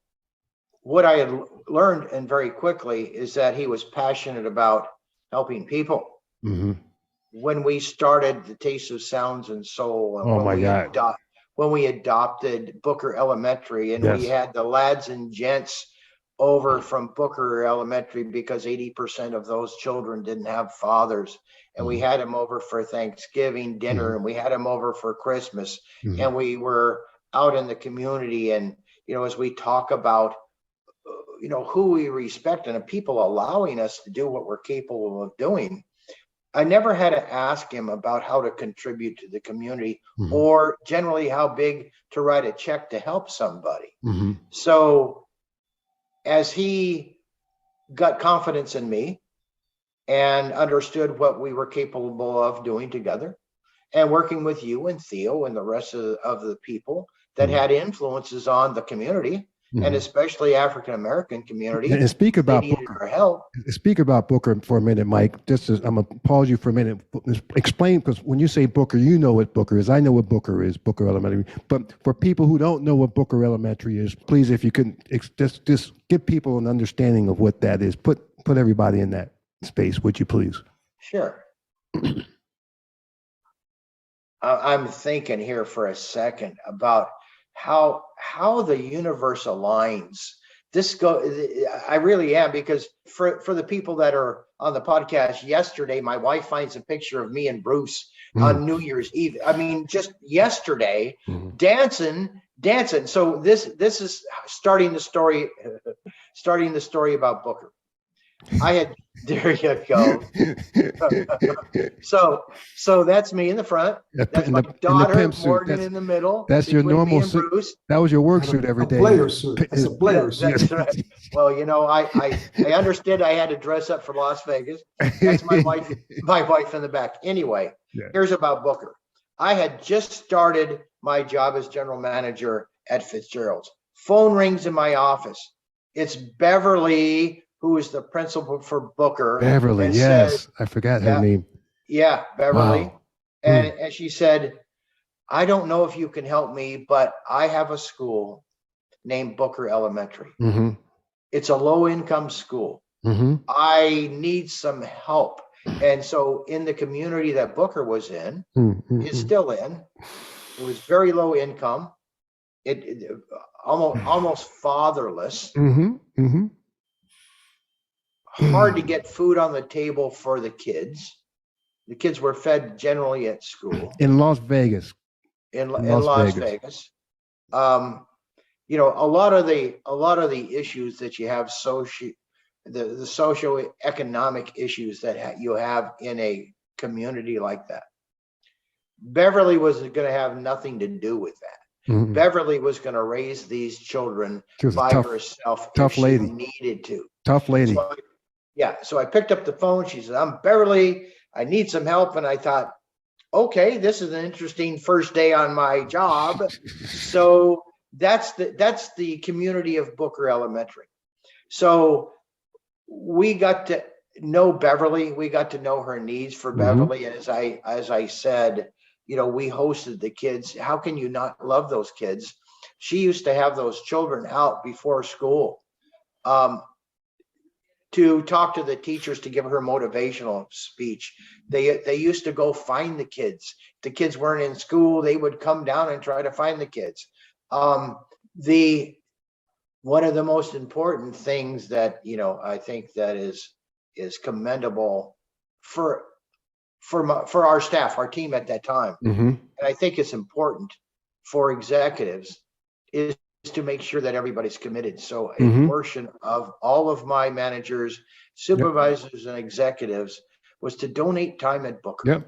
What I had learned, and very quickly, is that he was passionate about helping people. Mm-hmm. When we started the Taste of Sounds and Soul, and when we adopted Booker Elementary, and we had the lads and gents over from Booker Elementary because 80% of those children didn't have fathers. And we had them over for Thanksgiving dinner, and we had them over for Christmas. And we were out in the community. And, as we talk about, who we respect and the people allowing us to do what we're capable of doing, I never had to ask him about how to contribute to the community or generally how big to write a check to help somebody. So as he got confidence in me and understood what we were capable of doing together, and working with you and Theo and the rest of the people that had influences on the community, and especially African-American community. And speak about Booker. Our help. Speak about Booker for a minute, Mike. I'm going to pause you for a minute. Explain, because when you say Booker, you know what Booker is. I know what Booker is, Booker Elementary. But for people who don't know what Booker Elementary is, please, if you could just give people an understanding of what that is. Put everybody in that space, would you please? Sure. I'm thinking here for a second about how the universe aligns. I really am, because for the people that are on the podcast, yesterday my wife finds a picture of me and Bruce on New Year's Eve. I mean, just yesterday, dancing. So this is starting the story about Booker. There you go. So that's me in the front. That's my daughter, Morgan, in the middle. That's your normal suit. That was your work suit every day. Player suit. It's a player suit. That's right. Well, I understood I had to dress up for Las Vegas. That's my wife in the back. Anyway, Here's about Booker. I had just started my job as general manager at Fitzgerald's. Phone rings in my office. It's Beverly, who is the principal for Booker. Beverly, yes. I forgot her name. Yeah, Beverly. Wow. And she said, I don't know if you can help me, but I have a school named Booker Elementary. It's a low-income school. I need some help. And so in the community that Booker was in, is still in, it was very low income. It almost fatherless. Hard to get food on the table for the kids. The kids were fed generally at school in Las Vegas. In Las Vegas. A lot of the issues that you have, the socioeconomic issues that you have in a community like that. Beverly was going to have nothing to do with that. Beverly was going to raise these children by herself if she needed to. Tough lady. So I picked up the phone. She said, I'm Beverly. I need some help. And I thought, okay, this is an interesting first day on my job. So that's the community of Booker Elementary. So we got to know Beverly. We got to know her needs for Beverly. And as I said, we hosted the kids. How can you not love those kids? She used to have those children out before school to talk to the teachers, to give her motivational speech. They used to go find the kids. The kids weren't in school. They would come down and try to find the kids. One of the most important things that, I think that is commendable for our staff, our team at that time. And I think it's important for executives is to make sure that everybody's committed. So a portion of all of my managers, supervisors, and executives was to donate time at Booker.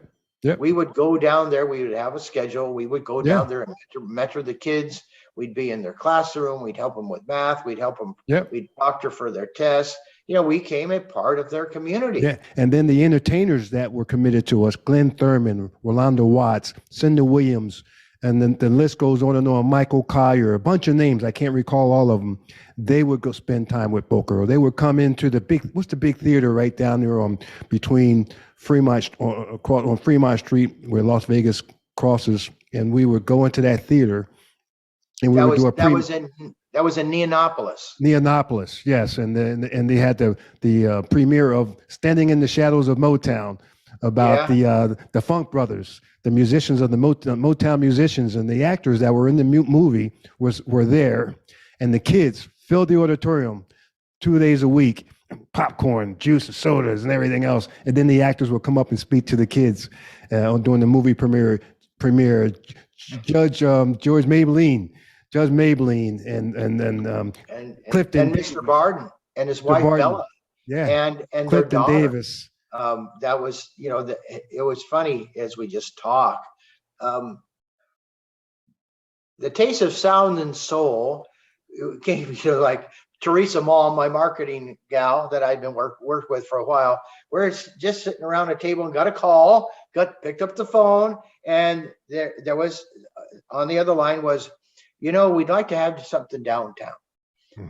We would go down there. We would have a schedule. We would go down there and mentor the kids. We'd be in their classroom. We'd help them with math. We'd help them. We'd doctor for their tests. We became a part of their community. Yeah, and then the entertainers that were committed to us: Glenn Thurman, Rolando Watts, Cinda Williams, and then the list goes on and on. Michael Collier, a bunch of names. I can't recall all of them. They would go spend time with Booker, or they would come into the what's the big theater right down there between Fremont on Fremont Street where Las Vegas crosses, and we would go into that theater, and we would do a that was in Neonopolis. Neonopolis, yes, and they had the premiere of Standing in the Shadows of Motown about the Funk Brothers, the musicians of the Motown musicians, and the actors that were in the movie were there, and the kids filled the auditorium 2 days a week, popcorn, juice, sodas, and everything else, and then the actors would come up and speak to the kids during the movie premiere. Judge Maybelline, and Clifton and Mr. Barden and his wife Bella, and Clifton their daughter. Davis. That was, it was funny as we just talk. The Taste of Sound and Soul came, like Teresa Mall, my marketing gal that I've been worked with for a while. We're just sitting around a table and got a call, picked up the phone, and there was on the other line was, we'd like to have something downtown.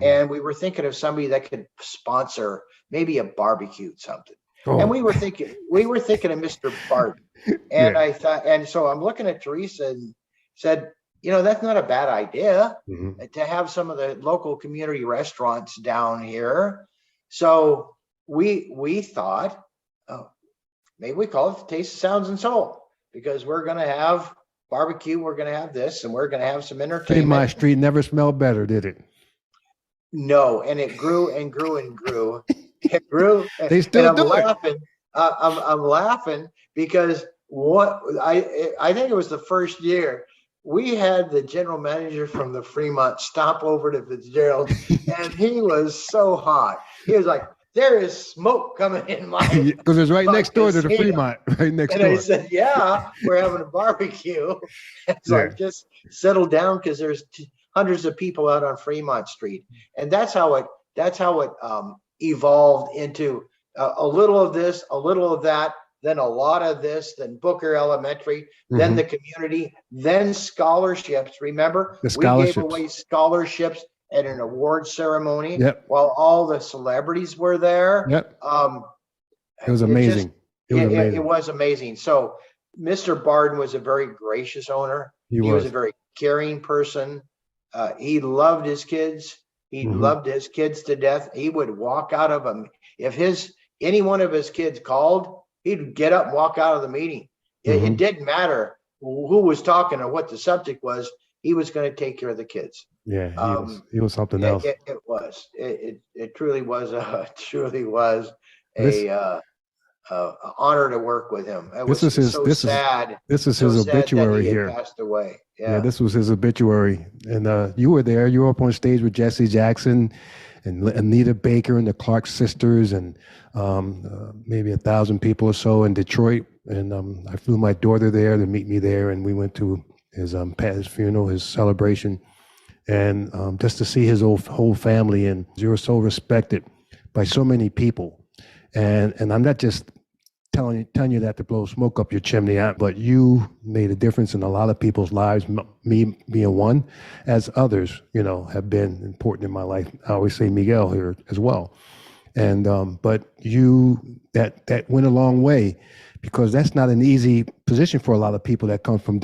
And we were thinking of somebody that could sponsor maybe a barbecue, something. And we were thinking of Mr. Barton. And I thought, and so I'm looking at Teresa and said, that's not a bad idea to have some of the local community restaurants down here. So we thought, maybe we call it the Taste of Sounds and Soul, because we're going to have barbecue, we're going to have this, and we're going to have some entertainment. My street never smelled better, did it? No, and it grew and grew and grew. It grew. They still do laughing. I'm laughing because I think it was the first year we had the general manager from the Fremont stop over to Fitzgerald, and he was so hot. He was like, "There is smoke coming in my," because it's right next door to the Fremont, right next door. And I said, "Yeah, we're having a barbecue." It's like, just settle down, because there's hundreds of people out on Fremont Street, and that's how it evolved into a little of this, a little of that, then a lot of this, then Booker Elementary, then the community, then scholarships. Remember, the scholarships. We gave away scholarships at an award ceremony while all the celebrities were there. It was amazing. It was amazing. So Mr. Barden was a very gracious owner. He was a very caring person. He loved his kids. He loved his kids to death. He would walk out of them. If any one of his kids called, he'd get up and walk out of the meeting. It didn't matter who was talking or what the subject was. He was going to take care of the kids. Yeah, he was something else. It truly was a honor to work with him. This is his obituary here. Passed away. Yeah, this was his obituary, and you were there. You were up on stage with Jesse Jackson and Anita Baker and the Clark sisters, and maybe 1,000 people or so in Detroit. And I flew my daughter there to meet me there, and we went to his funeral, his celebration, and just to see his whole family. And you were so respected by so many people, and I'm not just telling you that to blow smoke up your chimney, but you made a difference in a lot of people's lives. Me being one, as others, have been important in my life. I always say Miguel here as well, and but that went a long way, because that's not an easy position for a lot of people that come from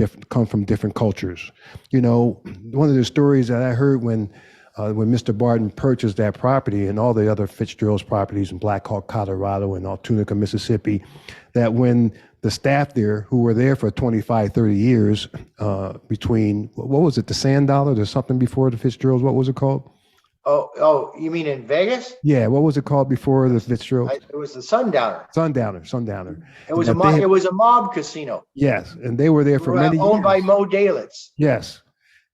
different cultures. One of the stories that I heard when Mr. Barton purchased that property and all the other Fitzgerald's properties in Black Hawk, Colorado, and Tunica, Mississippi, that when the staff there, who were there for 25, 30 years, between, what was it, the Sand Dollar? There's something before the Fitzgeralds. What was it called? Oh, you mean in Vegas? Yeah, what was it called before the Fitzgeralds? It was the Sundowner. Sundowner. It was a mob casino. Yes, and they were there for many years. Owned by Mo Dalitz. Yes.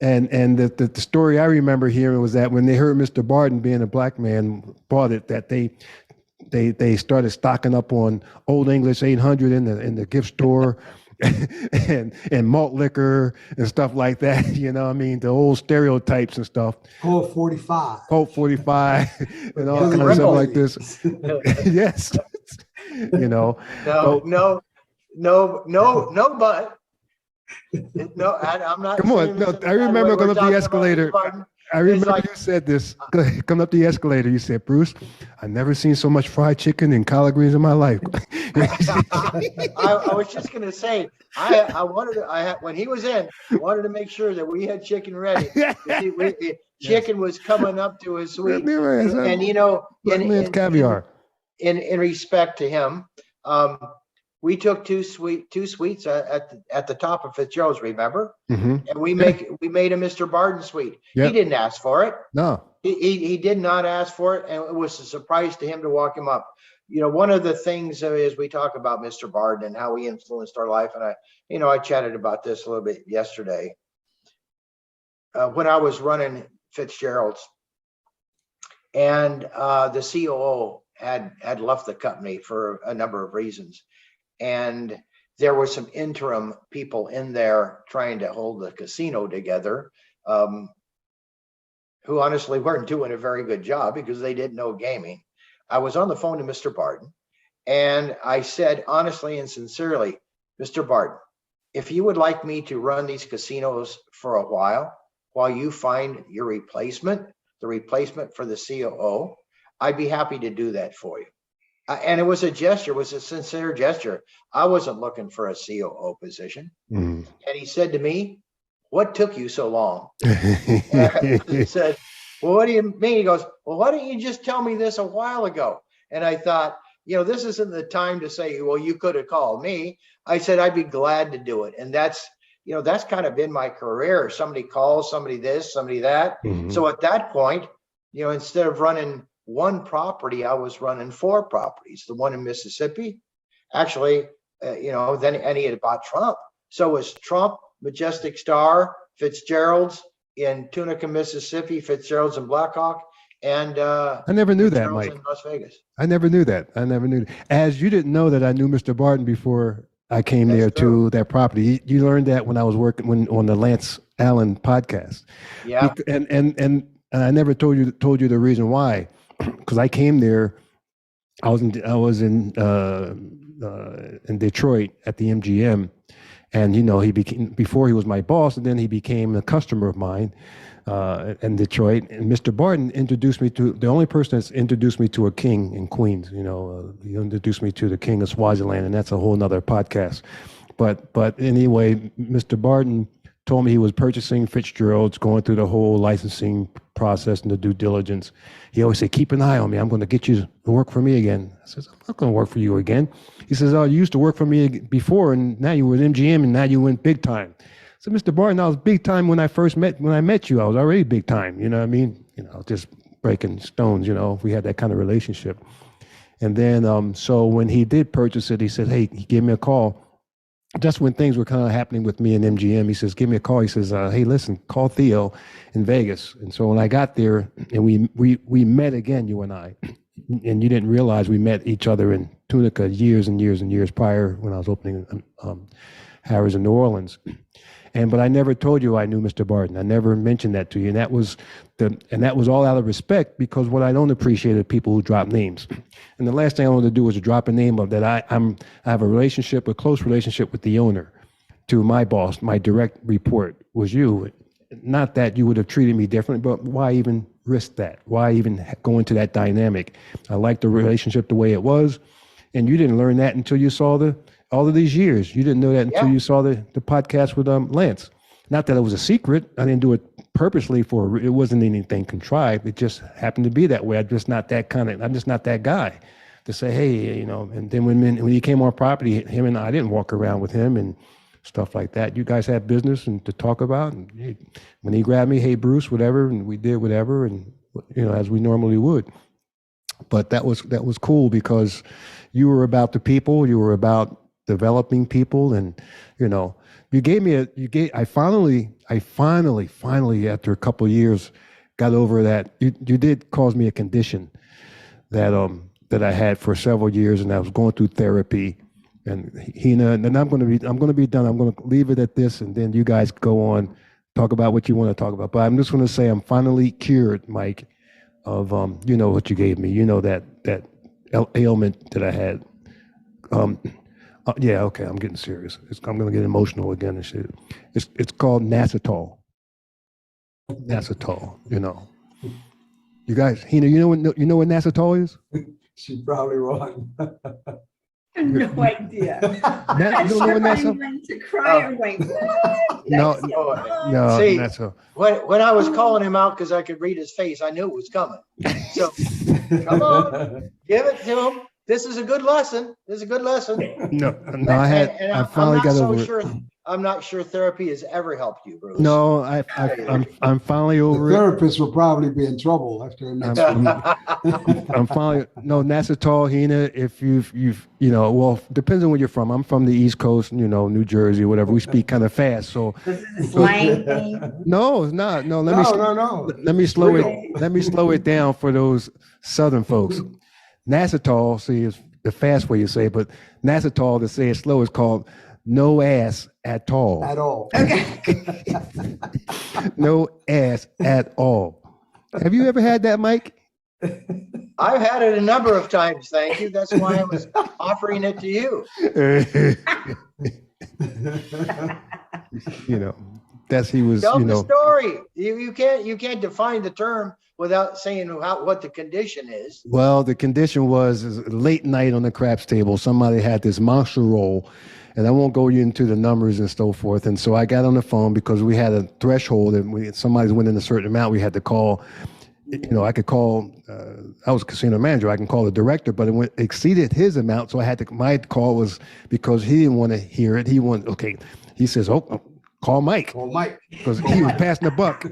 And the story I remember hearing was that when they heard Mr. Barton, being a black man, bought it, that they started stocking up on Old English 800 in the gift store, and malt liquor and stuff like that. The old stereotypes and stuff. Colt 45. And all kinds of stuff like this. Yes. No, but. No, I'm not. Come on. No, I remember going up the escalator. I remember you said this. Coming up the escalator, you said, "Bruce, I've never seen so much fried chicken and collard greens in my life." I was just going to say, when he was in, I wanted to make sure that we had chicken ready. Chicken was coming up to his suite, and caviar. In respect to him, we took two suites at the top of Fitzgerald's, remember? Mm-hmm. And we made a Mr. Barden suite. Yep. He didn't ask for it. No. He did not ask for it, and it was a surprise to him to walk him up. One of the things is we talk about Mr. Barden and how he influenced our life, and I chatted about this a little bit yesterday. When I was running Fitzgerald's, and the COO had left the company for a number of reasons. And there were some interim people in there trying to hold the casino together, who honestly weren't doing a very good job because they didn't know gaming. I was on the phone to Mr. Barton, and I said, honestly and sincerely, Mr. Barton, if you would like me to run these casinos for a while you find your replacement, the replacement for the COO, I'd be happy to do that for you. And it was a sincere gesture. I wasn't looking for a COO position. Mm. And he said to me, "What took you so long?" He said, "Well, what do you mean?" He goes, "Well, why don't you just tell me this a while ago?" And I thought, this isn't the time to say, "Well, you could have called me." I said, "I'd be glad to do it." And that's kind of been my career. Somebody calls, somebody this, somebody that. Mm-hmm. So at that point, instead of running one property, I was running 4 properties. The one in Mississippi, actually, then he had bought Trump. So it was Trump, Majestic Star, Fitzgerald's in Tunica, Mississippi, Fitzgerald's in Black Hawk, and I never knew that, Mike. In Las Vegas. I never knew that. As you didn't know that I knew Mr. Barton before I came there to that property. You learned that when I was working on the Lance Allen podcast. Yeah. And I never told you the reason why. Because I came there, I was in Detroit at the MGM, and he became, before he was my boss, and then he became a customer of mine in Detroit. And Mr. Barton introduced me to the only person that's introduced me to a king in Queens. He introduced me to the king of Swaziland, and that's a whole nother podcast. But anyway, Mr. Barton told me he was purchasing Fitzgerald's, going through the whole licensing process and the due diligence. He always said, "Keep an eye on me. I'm going to get you to work for me again." I says, "I'm not going to work for you again." He says, "Oh, you used to work for me before, and now you were at MGM, and now you went big time." So, Mr. Barton, I was big time when I met you. I was already big time. You know what I mean? Just breaking stones. We had that kind of relationship. And then, so when he did purchase it, he said, "Hey," he gave me a call. Just when things were kind of happening with me and MGM, he says, "Give me a call." He says, "Hey, listen, call Theo in Vegas." And so when I got there, and we met again, you and I, and you didn't realize we met each other in Tunica years and years and years prior when I was opening Harris in New Orleans. But I never told you I knew Mr. Barden. I never mentioned that to you. And that was all out of respect, because what I don't appreciate are people who drop names. And the last thing I wanted to do was to drop a name of that I have a close relationship with the owner. To my boss, my direct report was you. Not that you would have treated me differently, but why even risk that? Why even go into that dynamic? I liked the relationship the way it was. And you didn't learn that until you saw all of these years. You didn't know that until you saw the podcast with Lance. Not that it was a secret. I didn't do it purposely it wasn't anything contrived. It just happened to be that way. I'm just not that guy to say, hey, and then when he came on property, him and I didn't walk around with him and stuff like that. You guys had business and to talk about. And when he grabbed me, hey, Bruce, whatever, and we did whatever, and as we normally would. But that was cool, because you were about the people, you were about developing people, and I finally after a couple of years got over that. You did cause me a condition that I had for several years, and I was going through therapy. And and I'm going to be done. I'm going to leave it at this, and then you guys go on, talk about what you want to talk about. But I'm just going to say I'm finally cured, Mike, of what you gave me. That ailment that I had. Yeah, okay, I'm getting serious. I'm going to get emotional again and shit. It's called Nasitol. Nasitol, You guys, Hina, you know what Nasitol is? She's probably wrong. I have no idea. You don't know what Nasitol? I'm going to cry. I'm going, what? No. See, Nasitol. when I was calling him out because I could read his face, I knew it was coming. So come on, give it to him. This is a good lesson. No, I finally got over it. I'm not sure therapy has ever helped you, Bruce. No, I'm finally over The it. therapist will probably be in trouble after the next week. I'm finally Nasitol, Hina. If you've well, depends on where you're from. I'm from the East Coast, New Jersey, whatever. We speak kind of fast, so. This is a slang thing. No, it's not. No, No. Let me slow it down for those Southern folks. Nasitol, see, is the fast way you say it, but Nasitol, to say it slow, is called no ass at all. At all. Okay. No ass at all. Have you ever had that, Mike? I've had it a number of times. Thank you. That's why I was offering it to you. He was. Tell the story. You can't define the term without saying what the condition is. Well, the condition was late night on the craps table. Somebody had this monster roll, and I won't go into the numbers and so forth. And so I got on the phone because we had a threshold, and somebody's winning a certain amount. We had to call. I could call. I was a casino manager. I can call the director, but it exceeded his amount, so I had to. My call was because he didn't want to hear it. He says, "Oh, call Mike." Well, Mike. Because he was passing the buck.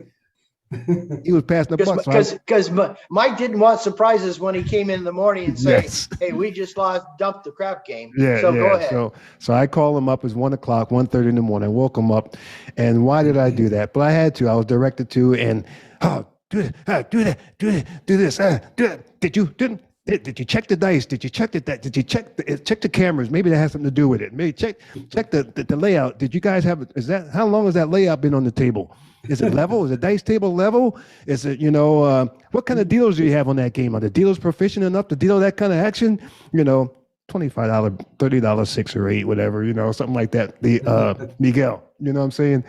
He was passing the buck. Because Mike didn't want surprises when he came in the morning and say, Yes. "Hey, we just dumped the crap game." Yeah, so go ahead. So I called him up. It was 1:30 in the morning. I woke him up, and why did I do that? But I had to. I was directed to, and do that, do this, do that. Did you check the dice? Did you check Did you check the cameras? Maybe that has something to do with it. Maybe check the layout. Did you guys have? How long has that layout been on the table? Is it level? Is the dice table level? Is it, what kind of dealers do you have on that game? Are the dealers proficient enough to deal that kind of action? $25, $30, 6 or 8, whatever, something like that. The Miguel, you know what I'm saying?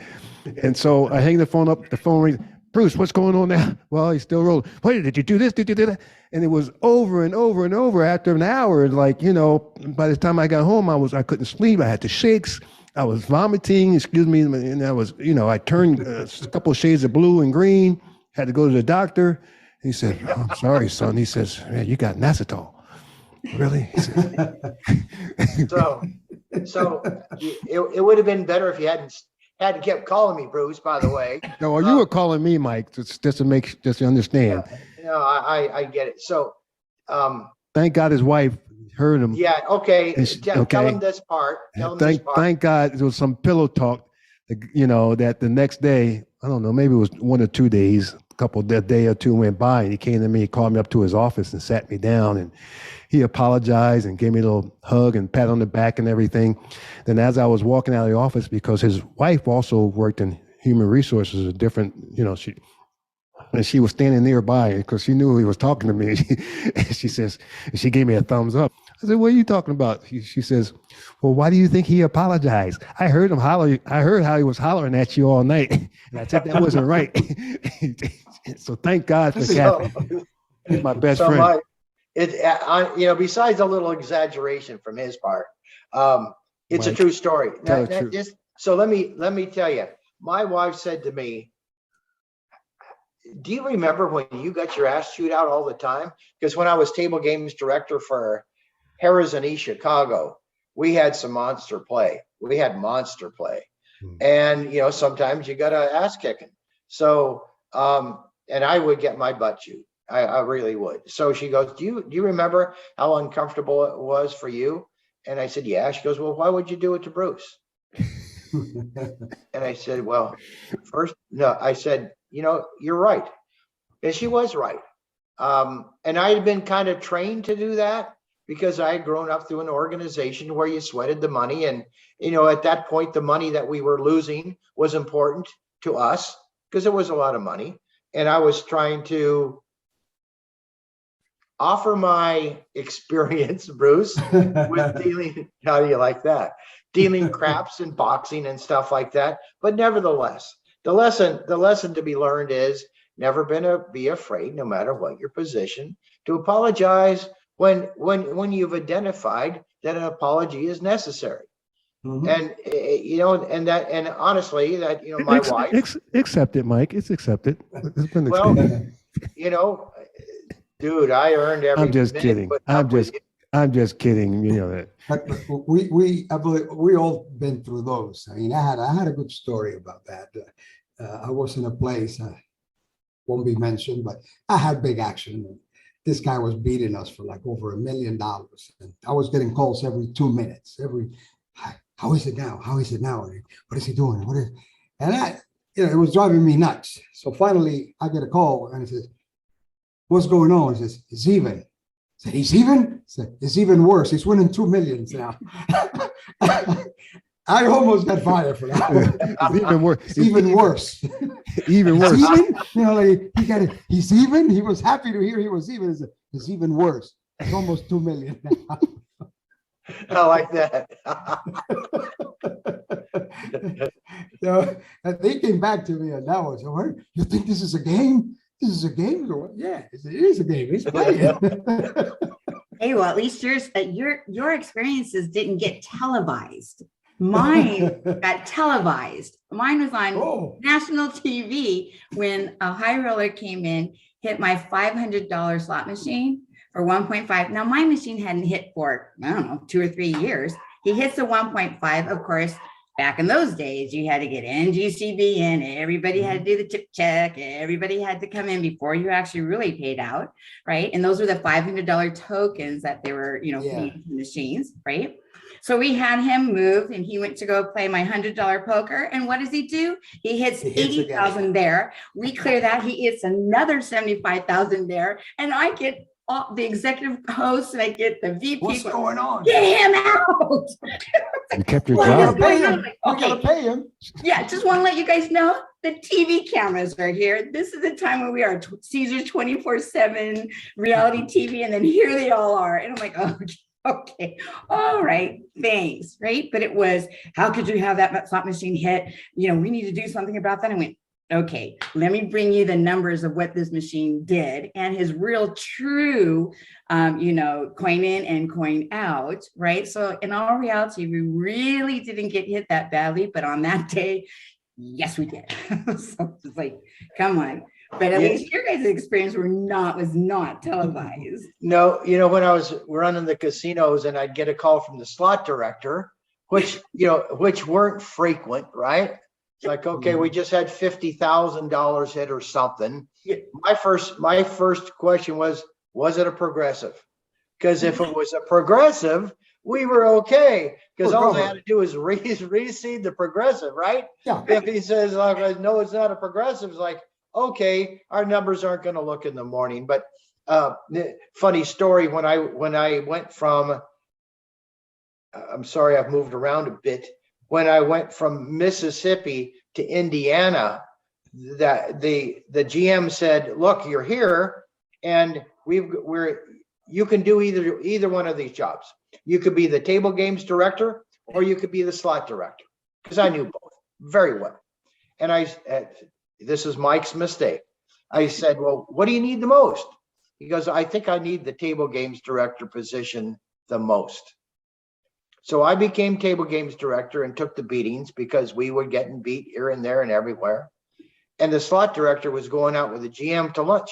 And so I hang the phone up, the phone rings. Bruce, what's going on now? Well, he's still rolling. Wait, did you do this? Did you do that? And it was over and over and over after an hour. Like, by the time I got home, I couldn't sleep. I had the shakes. I was vomiting, and I was, I turned a couple of shades of blue and green, had to go to the doctor. He said, "Oh, I'm sorry, son." He says, "Man, you got Nasitol." Really? He said, So it would have been better if you hadn't kept calling me, Bruce, by the way. No, you were calling me, Mike, just to understand. I get it. So thank God his wife heard him. Yeah, okay. Tell him this part. Thank God there was some pillow talk, that the next day, I don't know, maybe it was 1 or 2 days, a day or two went by, and he came to me, he called me up to his office and sat me down, and he apologized and gave me a little hug and pat on the back and everything. Then as I was walking out of the office, because his wife also worked in human resources, a different, she was standing nearby because she knew he was talking to me. She gave me a thumbs up. I said, "What are you talking about?" She says, "Well, why do you think he apologized? I heard him holler. I heard how he was hollering at you all night." And I said, "That wasn't right." So thank God for Kathy. He's my best friend. Besides a little exaggeration from his part, it's a true story. So let me tell you, my wife said to me, "Do you remember when you got your ass chewed out all the time?" Because when I was table games director for Harrah's and East Chicago, we had some monster play. We had monster play. And, sometimes you got a ass kicking. So, and I would get my butt chewed. I really would. So she goes, do you remember how uncomfortable it was for you? And I said, yeah. She goes, well, why would you do it to Bruce? And I said, well, first, no, I said, you're right. And she was right. And I had been kind of trained to do that because I had grown up through an organization where you sweated the money. And, at that point, the money that we were losing was important to us because it was a lot of money. And I was trying to offer my experience, Bruce, with dealing, how do you like that? Dealing craps and boxing and stuff like that. But nevertheless, the lesson to be learned is never be afraid, no matter what your position, to apologize when you've identified that an apology is necessary. And and honestly, that my wife accept it, Mike. It's accepted. It's been accepted. Dude, I earned every. I'm just kidding. I'm just kidding. That. But I believe we all been through those. I mean, I had a good story about that. I was in a place, won't be mentioned, but I had big action. This guy was beating us for like over $1 million. And I was getting calls every 2 minutes. How is it now? How is it now? What is he doing? It was driving me nuts. So finally I get a call and he says, what's going on? He says, it's even. I said, he's even? I said, it's even worse. He's winning 2 million now. I almost got fired for that. It's even worse. It's even worse. Even worse. Even? He's even. He was happy to hear he was even. It's even worse. It's almost 2 million now. I like that. So they came back to me and that was, you think this is a game? This is a game? Yeah, it is a game. It's playing. Hey, well, at least your experiences didn't get televised. Mine got televised. Mine was on national TV when a high roller came in, hit my $500 slot machine for 1.5. Now, my machine hadn't hit for, 2 or 3 years. He hits the 1.5. Of course, back in those days, you had to get NGCB in. Everybody had to do the tip check. Everybody had to come in before you actually really paid out, right? And those were the $500 tokens that they were, feeding to machines, right? So we had him move and he went to go play my $100 poker. And what does he do? He hits 80,000 there. We clear that. He hits another 75,000 there. And I get the executive host and I get the VP. What's going on? Get him out. You kept your job. We gotta pay him. Yeah, just want to let you guys know the TV cameras are here. This is the time when we are Caesars 24/7 reality TV. And then here they all are. And I'm like, okay, all right, thanks, right? But it was, how could you have that slot machine hit? We need to do something about that. I went, okay, let me bring you the numbers of what this machine did and his real true, coin in and coin out, right? So in all reality, we really didn't get hit that badly, but on that day, yes, we did. So it's like, come on. But at least your guys' experience was not televised. No, when I was running the casinos and I'd get a call from the slot director, which weren't frequent, right? It's like, okay, we just had $50,000 hit or something. My first question was it a progressive? Because if it was a progressive, we were okay. Because all they had to do was reseed the progressive, right? Yeah. If he says, no, it's not a progressive, it's like, okay, our numbers aren't going to look in the morning. But Funny story, when I went from, I'm sorry, I've moved around a bit. When I went from Mississippi to Indiana, that the GM said, "Look, you're here, and you can do either one of these jobs. You could be the table games director, or you could be the slot director." Because I knew both very well. And this is Mike's mistake. I said, "Well, what do you need the most?" He goes, "I think I need the table games director position the most." So I became table games director and took the beatings because we were getting beat here and there and everywhere. And the slot director was going out with the GM to lunch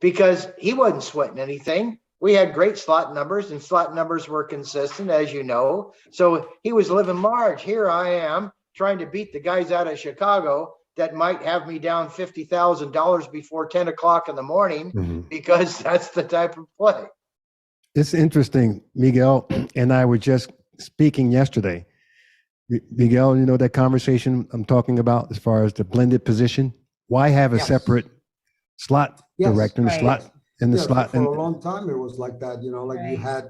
because he wasn't sweating anything. We had great slot numbers, and slot numbers were consistent, as you know. So he was living large. Here I am trying to beat the guys out of Chicago that might have me down $50,000 before 10 o'clock in the morning, because that's the type of play. It's interesting. Miguel and I were just speaking yesterday. Miguel, you know that conversation I'm talking about as far as the blended position? Why have a separate slot director and slot in the slot? For a long time, it was like that. You know, like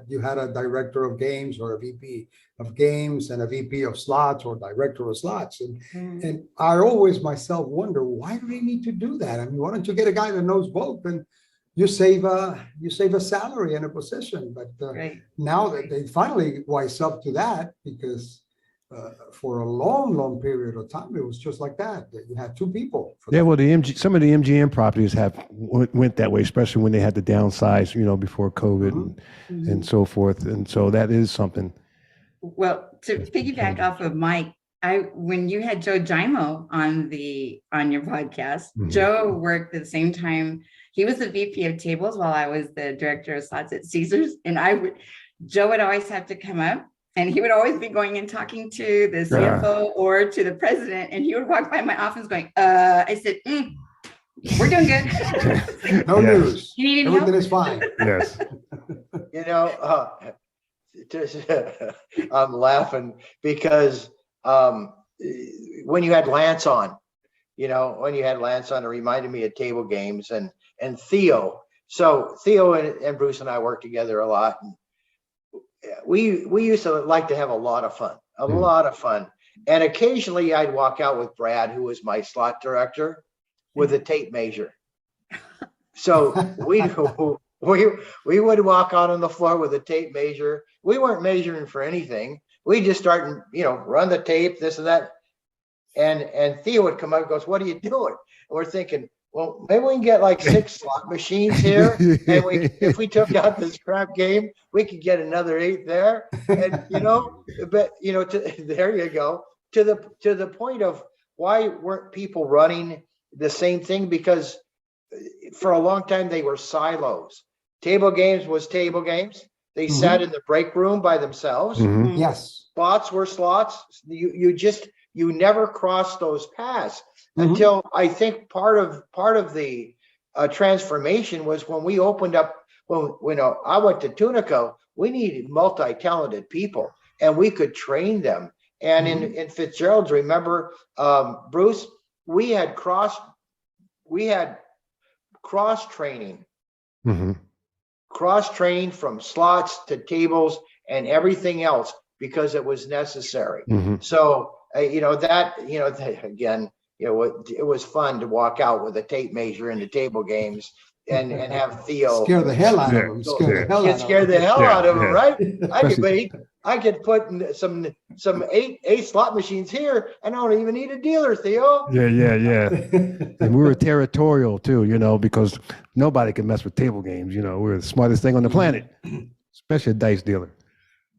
you had a director of games or a VP of games and a VP of slots or director of slots. And I always myself wonder, why do they need to do that? I mean, why don't you get a guy that knows both, and you save a salary and a position? But now that they finally wise up to that, because for a long period of time, it was just like that. You had two people. Well, some of the MGM properties went that way, especially when they had to downsize, you know, before COVID and so forth. And so that is something. Well, to piggyback off of Mike, when you had Joe Gimo on your podcast, Joe worked at the same time. He was the VP of tables while I was the director of slots at Caesars. And Joe would always have to come up, and he would always be going and talking to the CFO or to the president. And he would walk by my office going, I said, we're doing good. No news. You need Everything help? is fine. Yes. You know, I'm laughing because when you had Lance on, it reminded me of table games and Theo. So Theo and Bruce and I worked together a lot. And we used to like to have a lot of fun. And occasionally I'd walk out with Brad, who was my slot director, with a tape measure. So we would walk out on the floor with a tape measure. We weren't measuring for anything. We just started, run the tape, this and that. And Theo would come up and goes, "What are you doing?" And we're thinking, well, maybe we can get like 6 slot machines here. And if we took out this crap game, we could get another 8 there. And, there you go. To the point of why weren't people running the same thing? Because for a long time, they were silos. Table games was table games. They sat in the break room by themselves. Yes. Slots were slots. You never crossed those paths until I think part of the transformation was when we opened up. When I went to Tunica, we needed multi-talented people, and we could train them. And in Fitzgerald's, remember, Bruce, we had cross training, cross training from slots to tables and everything else because it was necessary. So. Again, it was fun to walk out with a tape measure into table games and have Theo scare the hell out of them. Scare the hell out of them, right? I could put some eight slot machines here, and I don't even need a dealer, Theo. Yeah. And we were territorial too, because nobody can mess with table games. We're the smartest thing on the planet, especially a dice dealer.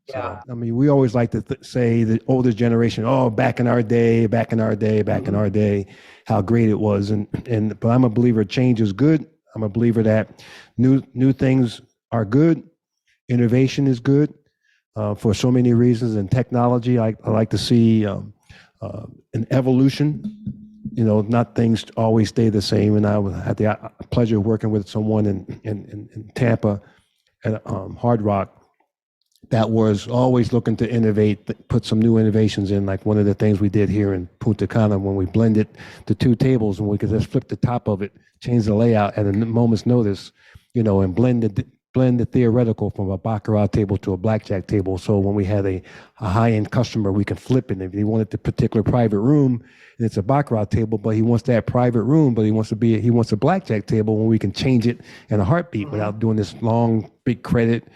Yeah. So, I mean, we always like to say the older generation, back in our day, how great it was. But I'm a believer change is good. I'm a believer that new things are good. Innovation is good for so many reasons. And technology, I like to see an evolution, not things always stay the same. And I had the pleasure of working with someone in Tampa at Hard Rock that was always looking to innovate, put some new innovations in. Like one of the things we did here in Punta Cana when we blended the two tables, and we could just flip the top of it, change the layout at a moment's notice, and blend the theoretical from a baccarat table to a blackjack table. So when we had a high-end customer, we can flip it. If he wanted the particular private room, and it's a baccarat table, but he wants that private room, but he wants a blackjack table, when we can change it in a heartbeat without doing this long, big credit,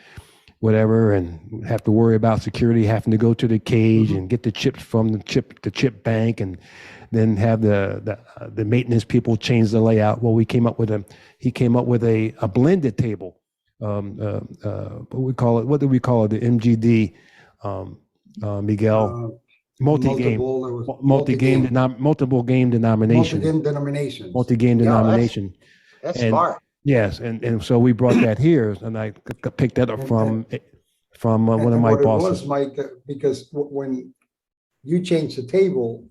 whatever, and have to worry about security, having to go to the cage and get the chips from the chip bank, and then have the maintenance people change the layout. Well, he came up with a blended table. What do we call it? The MGD, Miguel, multiple game denomination. Multi-game denomination. That's smart. Yes, and so we brought that here, and I picked that up from one of my bosses. It was, Mike, because when you change the table,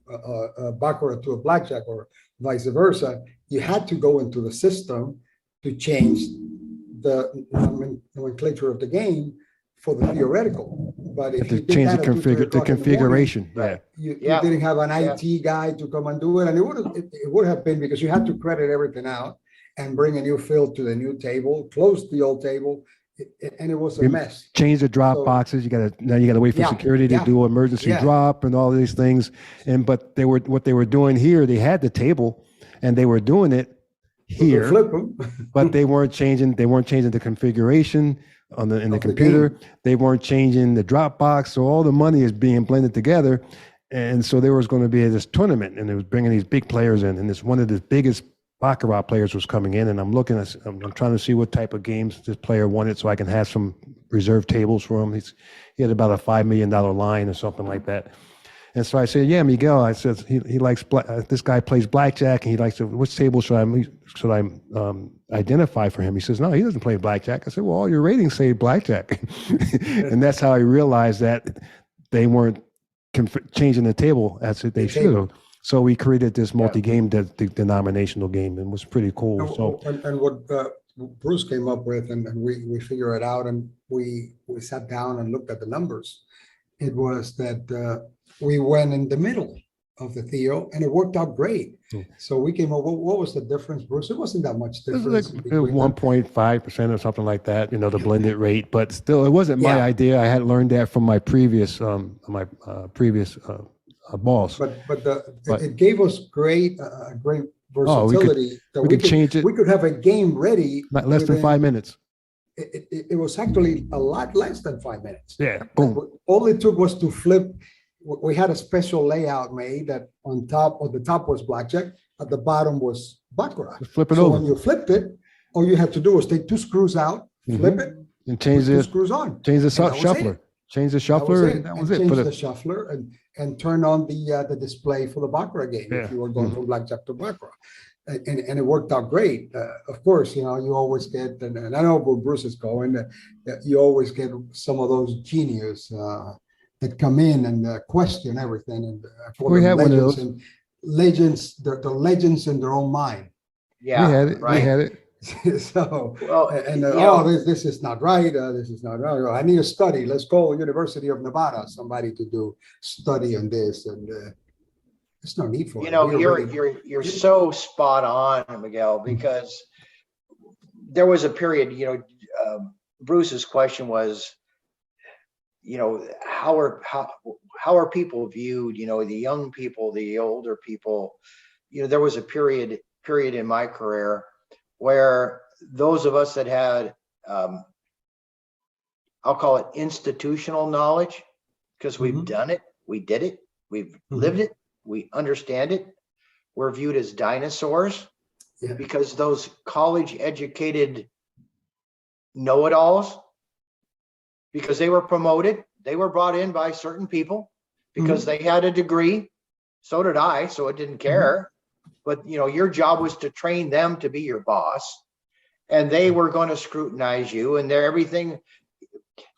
baccarat to a blackjack or vice versa, you had to go into the system to change the nomenclature of the game for the theoretical. But if you change the configuration, you didn't have an IT guy to come and do it, and it would have been, because you had to credit everything out and bring a new field to the new table, close the old table, and it was a mess. Change the drop boxes. You gotta wait for security to do emergency drop and all these things. But what they were doing here. They had the table, and they were doing it here, flip them. but they weren't changing the configuration in the computer. They weren't changing the drop box. So all the money is being blended together, and so there was going to be this tournament, and it was bringing these big players in, and it's one of the biggest baccarat players was coming in, and I'm trying to see what type of games this player wanted, so I can have some reserved tables for him. He had about a $5 million line or something like that. And so I said, yeah, Miguel, I said, he likes, this guy plays blackjack, and he likes which table should I identify for him? He says, no, he doesn't play blackjack. I said, well, all your ratings say blackjack. And that's how I realized that they weren't changing the table as they should have. So we created this multi-game denominational game, and it was pretty cool. And what Bruce came up with, and we figured it out, and we sat down and looked at the numbers. It was that we went in the middle of the Theo, and it worked out great. So we came up. What was the difference, Bruce? It wasn't that much difference. It was like 1.5% or something like that. The blended rate, but still, it wasn't my idea. I had learned that from my previous boss. But it gave us great versatility. We could change it. We could have a game ready. Not less than 5 minutes. It was actually a lot less than 5 minutes. Yeah, boom. All it took was to flip. We had a special layout made that on the top was blackjack, at the bottom was baccarat. Just flip it over. When you flipped it, all you had to do was take two screws out, flip it, and change the screws on. Change the shuffler. Change the shuffler. That was it. Change the shuffler and turn on the display for the baccarat game if you were going from blackjack to baccarat. And it worked out great. Of course, you always get, and I know where Bruce is going, that you always get some of those genius that come in and question everything. And we had one of those. And legends, the legends in their own mind. Yeah, we had it. Right. We had it. So, well, this is not right. This is not right. I need a study. Let's call University of Nevada, somebody to do study on this. And there's no need for it. You're so spot on, Miguel, because there was a period, Bruce's question was, how are people viewed, the young people, the older people. There was a period in my career where those of us that had, I'll call it institutional knowledge, because we've done it, we did it, we've lived it, we understand it. We're viewed as dinosaurs because those college educated know-it-alls, because they were promoted, they were brought in by certain people because they had a degree. So did I, so it didn't care. But your job was to train them to be your boss, and they were going to scrutinize you and everything.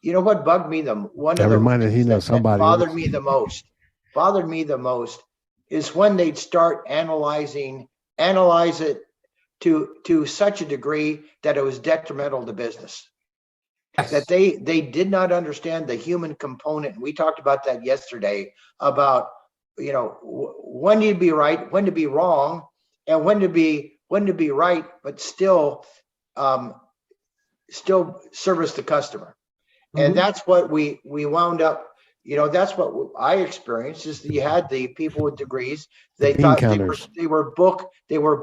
What bugged me bothered me the most is when they'd start analyze it to such a degree that it was detrimental to business. that they did not understand the human component. We talked about that yesterday about, when to be right, when to be wrong, and when to be right, but still service the customer. And that's what we wound up, that's what I experienced, is that you had the people with degrees. They thought they were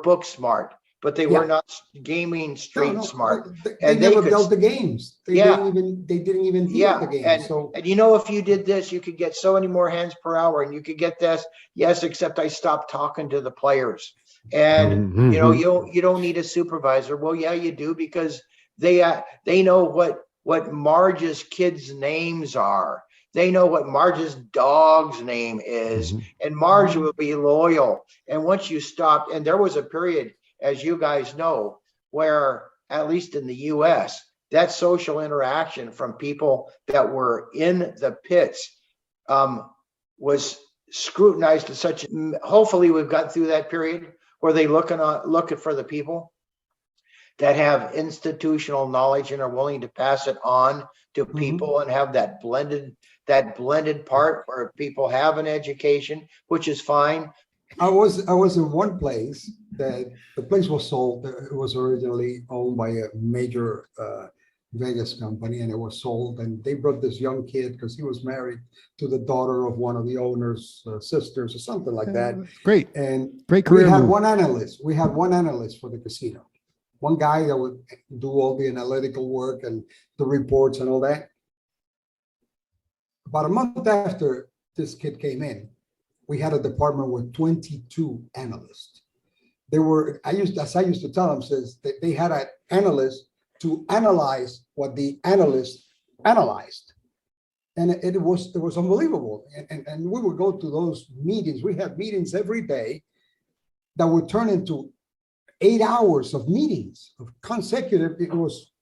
book smart, but they were not gaming street smart. They never built the games. They didn't even deal with the games. And if you did this, you could get so many more hands per hour, and you could get this. Yes, except I stopped talking to the players. And you don't need a supervisor. Well, yeah, you do, because they know what Marge's kids' names are. They know what Marge's dog's name is, and Marge will be loyal. And once you stop, and there was a period, as you guys know, where, at least in the US, that social interaction from people that were in the pits was scrutinized to such. Hopefully we've gotten through that period where they looking for the people that have institutional knowledge and are willing to pass it on to people and have that blended part where people have an education, which is fine. I was in one place that the place was sold. It was originally owned by a major Vegas company, and it was sold. And they brought this young kid because he was married to the daughter of one of the owner's sisters or something like that. Great. And great career. We had one analyst. We had one analyst for the casino. One guy that would do all the analytical work and the reports and all that. About a month after this kid came in, we had a department with 22 analysts. I used to tell them, says that they had an analyst to analyze what the analyst analyzed. And it was unbelievable. And we would go to those meetings. We had meetings every day that would turn into 8 hours of meetings, of consecutive. It was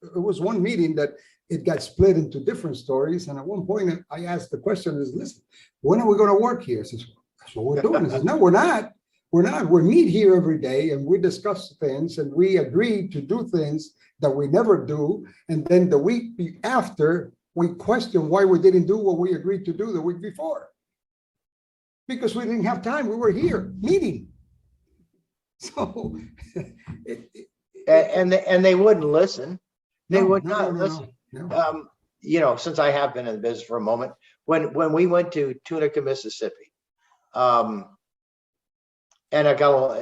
one meeting that it got split into different stories. And at one point I asked the question is, listen, when are we going to work here? I says, that's what we're doing. I says, no, we're not. We meet here every day and we discuss things and we agree to do things that we never do. And then the week after, we question why we didn't do what we agreed to do the week before. Because we didn't have time. We were here meeting. So, and they wouldn't listen. They would not listen. No. Since I have been in the business for a moment, when we went to Tunica, Mississippi, and I got,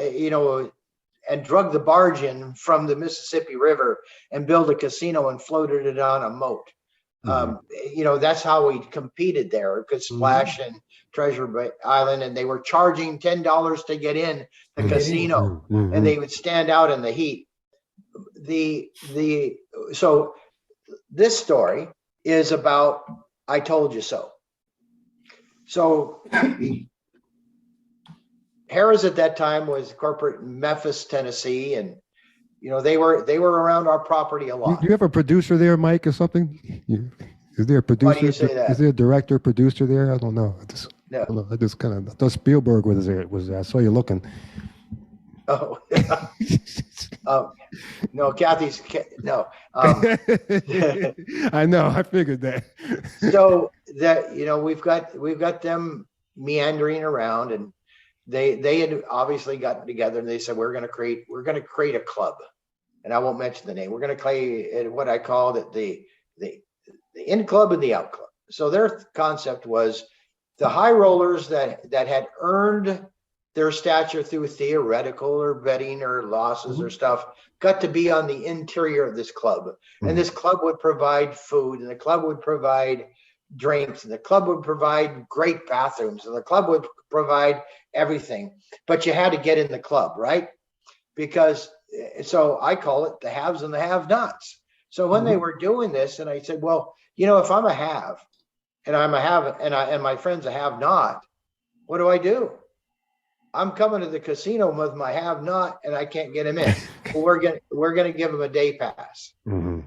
and drug the barge in from the Mississippi River and built a casino and floated it on a moat. That's how we competed there. It could splash in Treasure Bay Island, and they were charging $10 to get in the casino, and they would stand out in the heat. So this story is about I told you so. So Harrah's at that time was corporate Memphis, Tennessee, and they were around our property a lot. Do you have a producer there, Mike, or something? Is there a producer? Why do you say that? Is there a director, producer there? I don't know. No. I just kind of thought Spielberg was there. I saw you looking. Oh, no, Kathy's no. I know. I figured that. So that we've got them meandering around, and they had obviously gotten together, and they said we're going to create a club, and I won't mention the name. We're going to create what I called it the in club and the out club. So their concept was the high rollers that had earned their stature through theoretical or betting or losses or stuff got to be on the interior of this club. And this club would provide food, and the club would provide drinks, and the club would provide great bathrooms, and the club would provide everything. But you had to get in the club, right? Because so I call it the haves and the have-nots. So when they were doing this, and I said, well, if I'm a have and I'm a have and my friend's a have-not, what do? I'm coming to the casino with my have-not, and I can't get him in. Well, we're gonna give him a day pass. And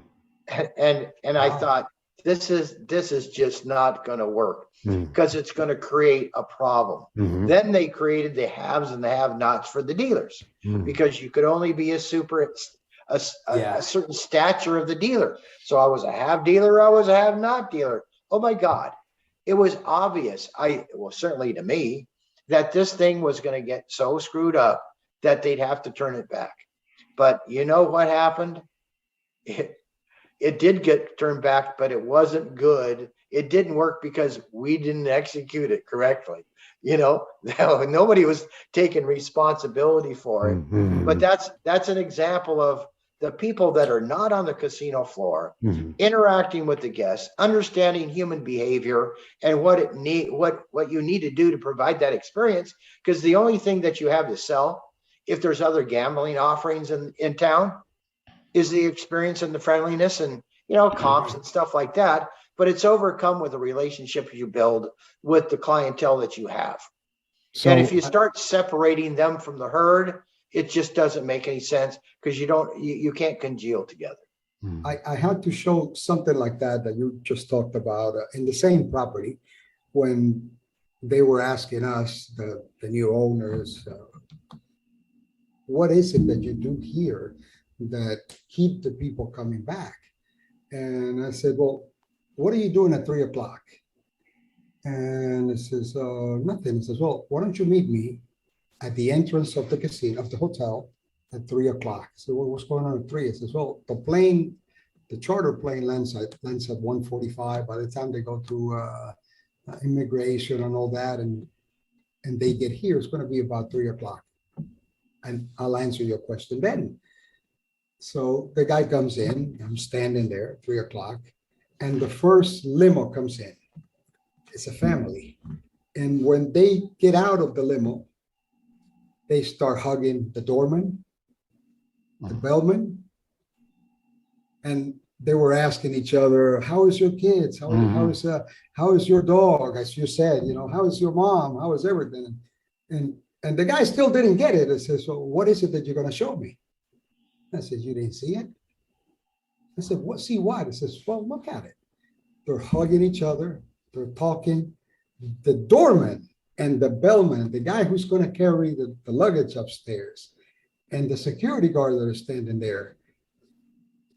I thought this is just not going to work because it's going to create a problem. Then they created the haves and the have-nots for the dealers because you could only be a a certain stature of the dealer. So I was a have dealer, I was a have not dealer. Oh my God. It was obvious, certainly to me, that this thing was going to get so screwed up that they'd have to turn it back. But you know what happened? It did get turned back, but it wasn't good. It didn't work because we didn't execute it correctly. Nobody was taking responsibility for it. Mm-hmm. But that's an example of the people that are not on the casino floor, interacting with the guests, understanding human behavior and what you need to do to provide that experience. Because the only thing that you have to sell, if there's other gambling offerings in town, is the experience and the friendliness and comps and stuff like that. But it's overcome with the relationship you build with the clientele that you have. So, and if you start separating them from the herd, it just doesn't make any sense, because you can't congeal together. I had to show something like that you just talked about in the same property, when they were asking us, the new owners, what is it that you do here that keep the people coming back? And I said, well, what are you doing at 3:00? And it says, nothing. It says, well, why don't you meet me at the entrance of the casino, of the hotel, at 3:00? So what's going on at 3? It says, well, the charter plane lands at 1:45. By the time they go through immigration and all that, and they get here, it's going to be about 3:00. And I'll answer your question then. So the guy comes in, I'm standing there at 3:00, and the first limo comes in. It's a family. And when they get out of the limo, they start hugging the doorman, the bellman, and they were asking each other, how is your kids? How is your dog? As you said, how is your mom? How is everything? And the guy still didn't get it. I said, so what is it that you're going to show me? I said, you didn't see it? I said, what? See what? He says, well, look at it. They're hugging each other. They're talking. The doorman and the bellman, the guy who's going to carry the luggage upstairs, and the security guard that are standing there,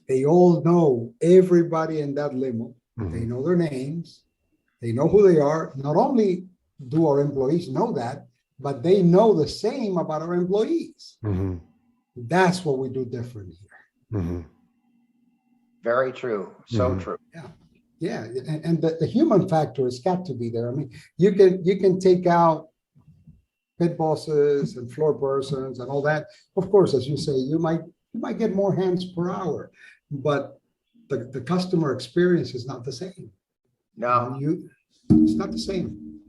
they all know everybody in that limo. They know their names. They know who they are. Not only do our employees know that, but they know the same about our employees. That's what we do different here. Very true. So true. Yeah. And the human factor has got to be there. I mean, you can take out pit bosses and floor persons and all that. Of course, as you say, you might get more hands per hour, but the customer experience is not the same. No, it's not the same.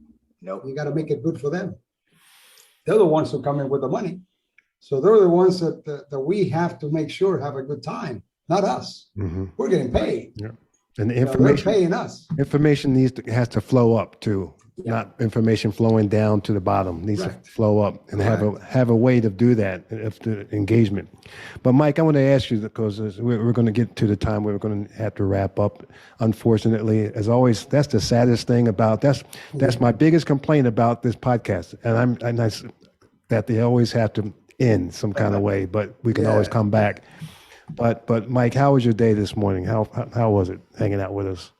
No, you got to make it good for them. They're the ones who come in with the money. So they're the ones that we have to make sure have a good time, not us. We're getting paid. Yeah. And the information, they're paying us. Information has to flow up too, not information flowing down to the bottom. It needs to flow up and have a way to do that, of the engagement. But Mike, I want to ask you, because we're going to get to the time where we're going to have to wrap up. Unfortunately, as always, that's the saddest thing about that's my biggest complaint about this podcast, and that they always have to end some kind of way, but we can always come back. But Mike, how was your day this morning? How was it hanging out with us?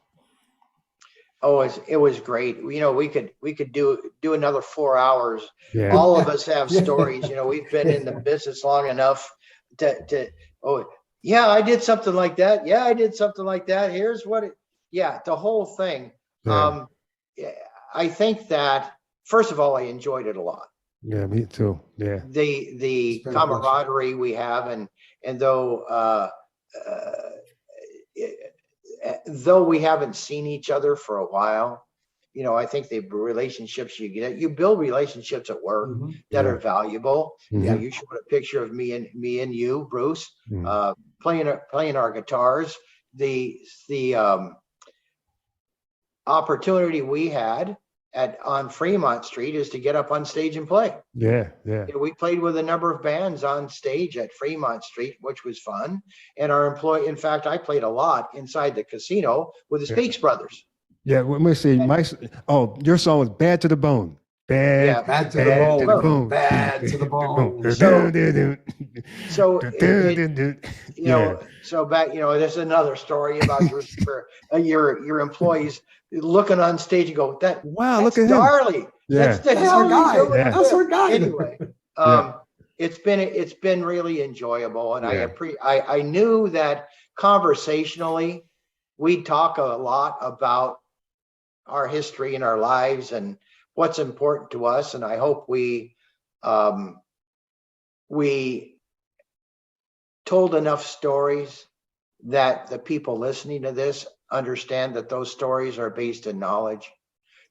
Oh, it was great. We could do another 4 hours. Yeah. All of us have stories. We've been in the business long enough to I did something like that. Yeah, I did something like that. Here's what the whole thing. Yeah. I think that, first of all, I enjoyed it a lot. Yeah, me too. Yeah. The camaraderie we have, and though we haven't seen each other for a while, I think the relationships you build relationships at work that are valuable. You showed a picture of me and you, Bruce, playing our guitars. The opportunity we had on Fremont Street is to get up on stage and play. Yeah. We played with a number of bands on stage at Fremont Street, which was fun. And in fact, I played a lot inside the casino with the Speaks Brothers. Yeah, let me see. Your song was Bad to the Bone. Bad, Yeah. Bad to the bad bone. to the bone. Bad to the bone. So Yeah. so back, there's another story about your employees looking on stage and go, Wow, that's look at him. Darley. Yeah. That's the That's our hell guy. he's doing. Yeah. That's our guy. Anyway, it's been really enjoyable, and I knew that conversationally we'd talk a lot about our history and our lives and what's important to us, and I hope we told enough stories that the people listening to this understand that those stories are based in knowledge,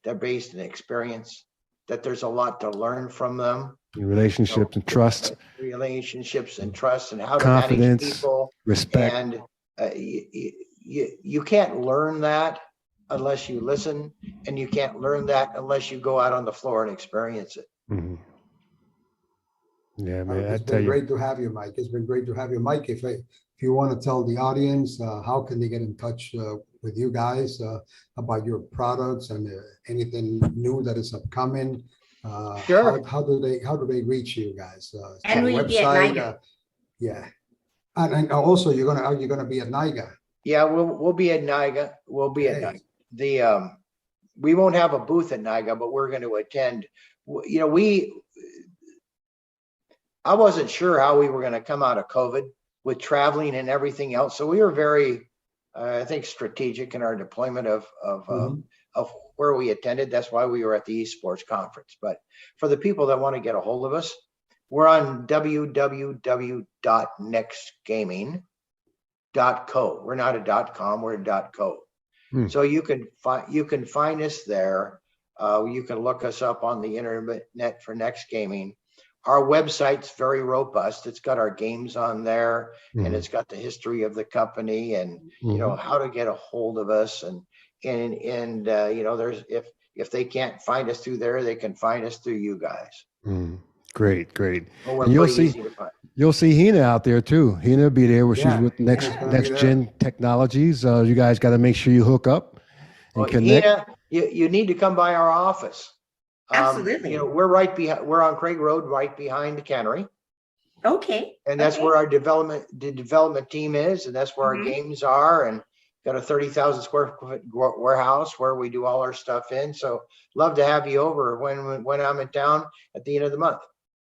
they're based in experience, that there's a lot to learn from them. Relationships and trust. Relationships and trust, and how Confidence, to manage people. respect. And you can't learn that unless you listen, and you can't learn that unless you go out on the floor and experience it. Mm-hmm. Yeah, man. It's been great to have you, Mike. It's been great to have you, Mike. If you want to tell the audience, how can they get in touch with you guys about your products and anything new that is upcoming? Sure. How do they reach you guys? And we get NIGA. Yeah, and also are you gonna be at NIGA? Yeah, we'll be at NIGA. We'll be at NIGA. We won't have a booth at NIGA, but we're going to attend. I wasn't sure how we were going to come out of COVID with traveling and everything else. So we were very, I think, strategic in our deployment of where we attended. That's why we were at the esports conference. But for the people that want to get a hold of us, we're on www.nextgaming.co. We're not a .com, we're a .co. So you can find us there. You can look us up on the internet for Next Gaming. Our website's very robust. It's got our games on there, and it's got the history of the company, and how to get a hold of us, and there's if they can't find us through there, they can find us through you guys. Great. Well, And you'll see Hina out there too. Hina will be there where she's with Next Gen Technologies. You guys got to make sure you hook up and connect. Hina, you need to come by our office. Absolutely. We're right behind. We're on Craig Road, right behind the cannery. Okay. And that's where our development team is, and that's where our games are, and got a 30,000 square foot warehouse where we do all our stuff in. So love to have you over when I'm in town at the end of the month.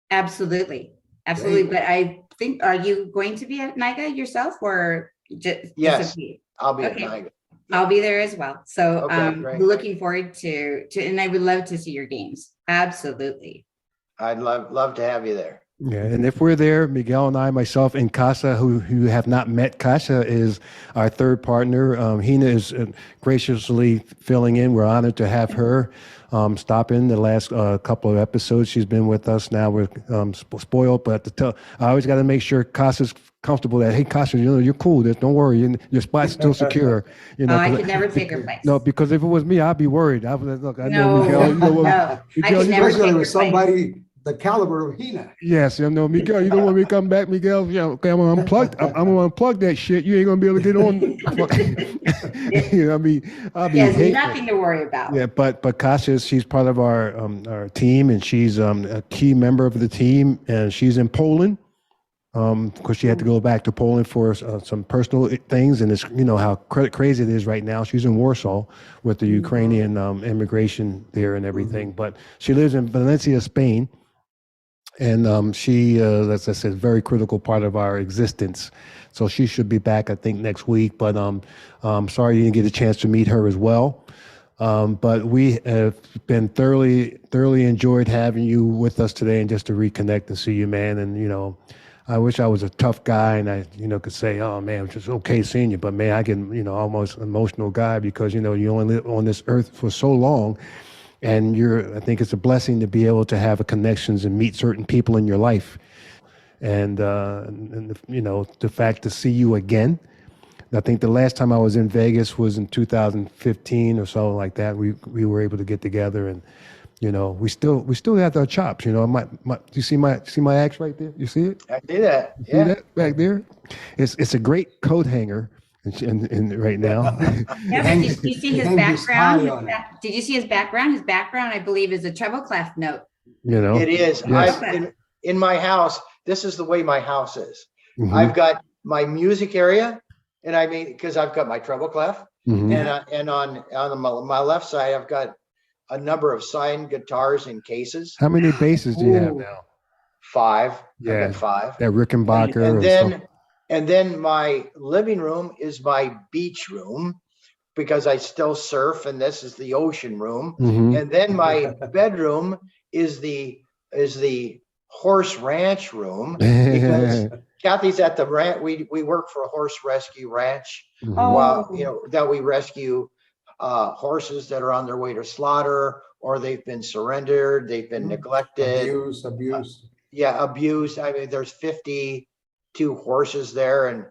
Absolutely. But I think, are you going to be at NIGA yourself, or just? Yes, I'll be at NIGA. I'll be there as well. So Great. looking forward to, and I would love to see your games. Absolutely. I'd love to have you there. Yeah, and if we're there, Miguel and I, myself, and Casa, who have not met, Casa is our third partner. Hina is graciously filling in. We're honored to have her stop in the last couple of episodes. She's been with us now. We're spoiled, but I always got to make sure Casa's comfortable that, hey, Casa, you're cool. Don't worry. Your spot's still secure. I could never take her place. No, because if it was me, I'd be worried. I know Miguel. Especially with somebody the caliber of Hina. Yes, Miguel, you don't want me to come back, Miguel? Okay, I'm gonna unplug. I'm gonna unplug that shit. You ain't gonna be able to get on. I'll be Yes, nothing to worry about. Yeah, but Kasia, she's part of our team, and she's a key member of the team, and she's in Poland. Because she had to go back to Poland for some personal things, and it's how crazy it is right now. She's in Warsaw with the Ukrainian immigration there and everything, but she lives in Valencia, Spain. And she, as I said, very critical part of our existence. So she should be back, I think, next week. But sorry you didn't get a chance to meet her as well. But we have been thoroughly enjoyed having you with us today, and just to reconnect and see you, man. And I wish I was a tough guy and I could say, oh man, it's just okay seeing you. But man, I get almost an emotional guy because you only live on this earth for so long. And I think it's a blessing to be able to have connections and meet certain people in your life. And the fact to see you again. I think the last time I was in Vegas was in 2015 or something like that. We were able to get together, and we still have our chops. Do you see my axe right there? You see it? I see that. See that back there? It's a great coat hanger. and right now. Yeah, but did you see his Hangs his background? tie on it. Did you see his background? His background, I believe, is a treble clef note. You know, It is. Yes. In my house, this is the way my house is. Mhm, I've got my music area, and I mean, because I've got my treble clef, mhm. and on my left side, I've got a number of signed guitars in cases. How many basses do you have Ooh. now? 5. Yeah. I've got 5. That Rickenbacker. And stuff. then my living room is my beach room because I still surf, and this is the ocean room. Mhm. And then my bedroom is the horse ranch room because Kathy's at the ranch. We work for a horse rescue ranch. Mhm. Oh. Well, that we rescue horses that are on their way to slaughter, or they've been surrendered, they've been neglected. Abuse. Yeah, abused. I mean, there's 52 horses there, and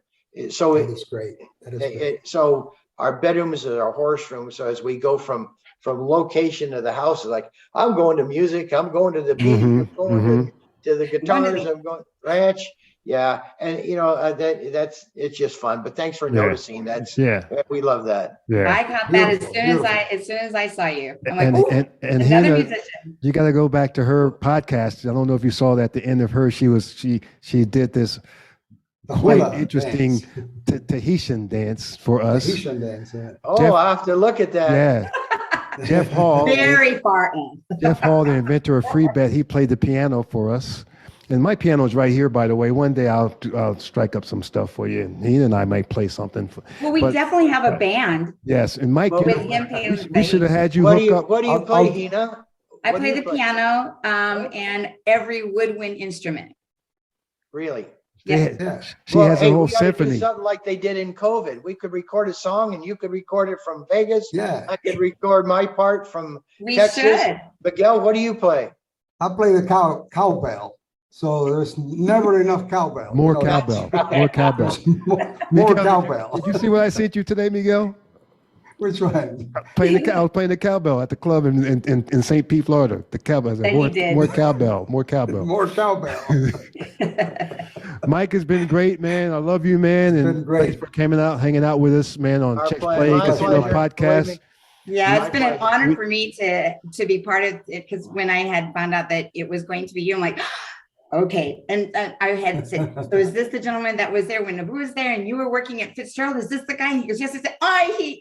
so That is great. That is great. so our bedrooms are our horse room. So as we go from location to the house, it's like I'm going to music, I'm going to the beach, Mhm, I'm going mhm. to the guitars, I'm going ranch. Yeah, and that's it's just fun. But thanks for Yeah. noticing. Yeah, We love that. yeah. I caught that Beautiful, as soon as I saw you. I'm like, And ooh, and another Hannah, musician. you got to go back to her podcast. I don't know if you saw that at the end of her. She did this The hula quite interesting dance. Tahitian dance for us. Tahitian dance, yeah. Oh, Jeff- I have to look at that. Yeah, Jeff Hall. Very far in. Jeff Hall, the inventor of Free Bet, he played the piano for us. And my piano is right here, by the way. One day I'll strike up some stuff for you. And he and I might play something. Well, we But- definitely have a band Yes, and Mike, Well, you with know, him playing the we should have bass. had you What hook up. do you I'll- play, I'll- Hina? I What do play you the play? piano and every woodwind instrument. Really? Yes. Yeah. She Well, has hey, a whole we gotta do symphony. something like they did in COVID. We could record a song, and you could record it from Vegas. Yeah. I could record my part from We Texas. should. Miguel, what do you play? I play the cowbell. So there's never enough cowbell. More You know, cowbell. right. More cowbell. there's more cowbell. Did you see what I sent you today, Miguel? Which one? I was playing the cowbell at the club in St. Pete, Florida. The cowbell. I said, That you did. more cowbell. More cowbell. More cowbell. Mike has been great, man. I love you, man. It's And been great. thanks for coming out, hanging out with us, man, on Our Cheques pleasure. Play My Casino pleasure. Podcast. Yeah, My it's been an pleasure. honor for me to be part of it, because when I had found out that it was going to be you, I'm like, okay. And I had said, so is this the gentleman that was there when Naboo was there and you were working at Fitzgerald? Is this the guy? He goes, yes. I said,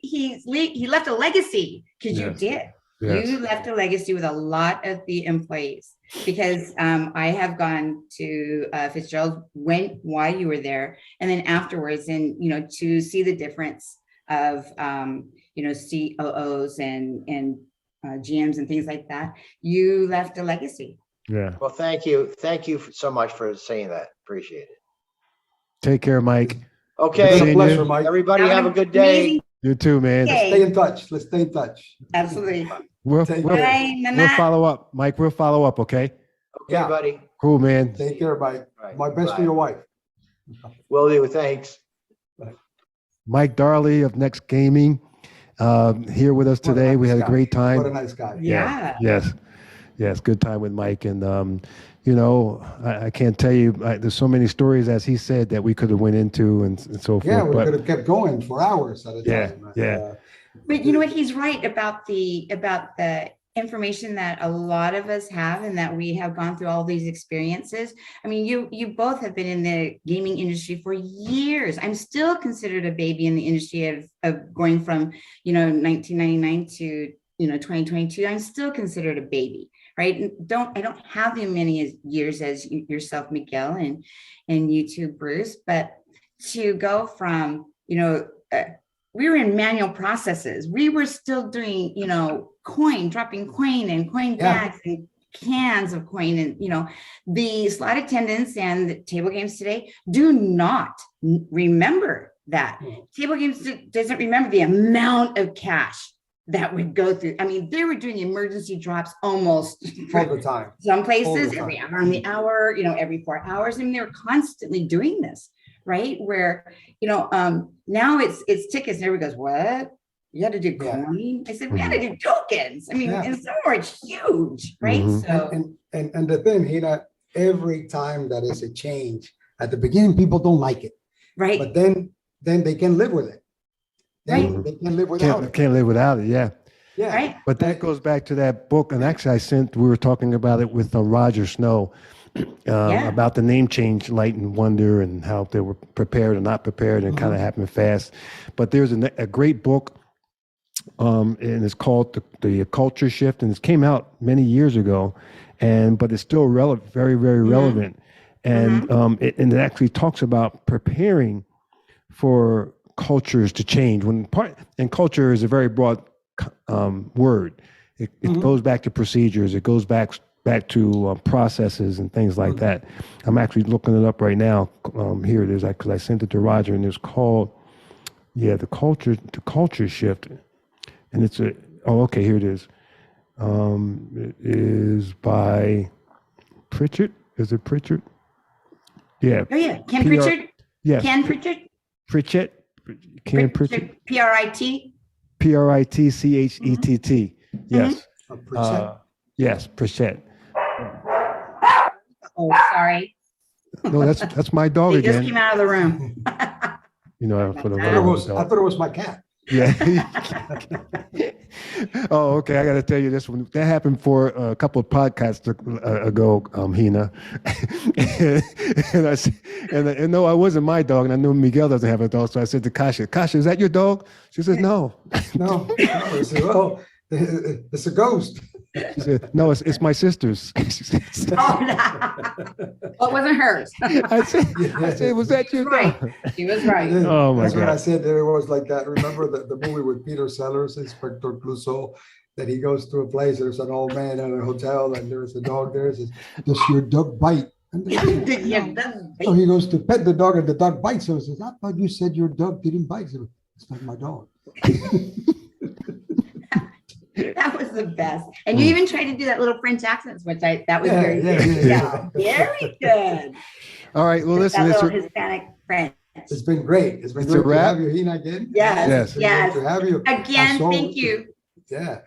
he left a legacy, because you Yes. did. Yes. You left a legacy with a lot of the employees, because I have gone to Fitzgerald while you were there, and then afterwards, and to see the difference of COOs and GMs and things like that. You left a legacy. Yeah. Well, thank you. Thank you so much for saying that. Appreciate it. Take care, Mike. It's Okay. been Seeing a you. pleasure, Mike. Everybody Have have an a good day. amazing You too, man. day. Stay in touch. Let's stay in touch. Absolutely. We'll Take we'll, care. Bye, we'll Nana. follow up, Mike. We'll follow up. Okay. Okay, Yeah. buddy. Cool, man. Take care, Mike. Right. My best Bye. for your wife. Will do. Thanks. Mike Darley of Next Gaming, here with us What a today. We nice had a guy. great time. What a nice guy. Yeah. Yes, good time with Mike. And I can't tell you. There's so many stories, as he said, that we could have went into and so forth. Yeah, we but could have kept going for hours at a Yeah, time. yeah. But you know what? He's right about the information that a lot of us have, and that we have gone through all these experiences. I mean, you both have been in the gaming industry for years. I'm still considered a baby in the industry of going from 1999 to 2022. I'm still considered a baby, right? And I don't have as many years as yourself, Miguel, and you too, Bruce. But to go from we were in manual processes. We were still doing, dropping coin and coin Yeah. bags and cans of coin. And, the slot attendants and the table games today do not remember that. Table games doesn't remember the amount of cash that would go through. I mean, they were doing emergency drops almost All the time. some All places the time. every hour on the hour, every 4 hours. I mean, they were constantly doing this, right? Where, now it's tickets and everybody goes, what? You had to do Yeah. coin? I said, we had to do tokens. I mean, Yeah. and some are huge, right? Mhm. So And the thing, every time that is a change, at the beginning, people don't like it. right. But then then they can live with it. Then Right. they can live without it. Can't live without it. Yeah. Yeah. Right. But that goes back to that book, and actually, we were talking about it with Roger Snow about the name change, Light and Wonder, and how they were prepared or not prepared, and kind of happened fast. But there's a great book, and it's called the Culture Shift, and it came out many years ago, but it's still relevant, very, very relevant, and it actually talks about preparing for cultures to change. And culture is a very broad word. It goes back to procedures. It goes back to processes and things like that. I'm actually looking it up right now. Here it is, because I sent it to Roger, and it's called, the culture shift. And it's here it is. It is by Pritchard. Is it Pritchard? Yeah. Oh yeah, Ken Pritchard. Yes. Ken Pritchard. Pritchett. Ken Pritchard. P-R-I-T. Pritchett. Yes. Yes, Pritchett. Oh, sorry. No, that's my dog He again. just came out of the room. For the I thought it was my cat. Yeah. Oh, okay. I got to tell you this one. That happened for a couple of podcasts ago, Hina. And I said, and no, I wasn't my dog, and I knew Miguel doesn't have a dog, so I said to Kasha, "Is that your dog?" She says, "No." No. I said, well, it's a ghost. She said, "No, it's my sister's." Oh, no. Well, it wasn't hers. I said, "Was that your Right. dog?" She was right. Oh my That's what I God. said. There was like that. Remember the movie with Peter Sellers, Inspector Clouseau, that he goes to a place. There's an old man in a hotel, and there's a dog there. Says, "Does your dog bite?" And so he goes to pet the dog, and the dog bites him. He says, "I thought you said your dog didn't bite." He said, "It's not my dog." That was the best. And you even tried to do that little French accents, which that was very good. Yeah. Very good. All right. Well, That listen. little Hispanic French. It's been great. It's been It's a great to wrap. have you, Hina, again. Yes. It's been great to have you. Again, So- thank you. Yeah.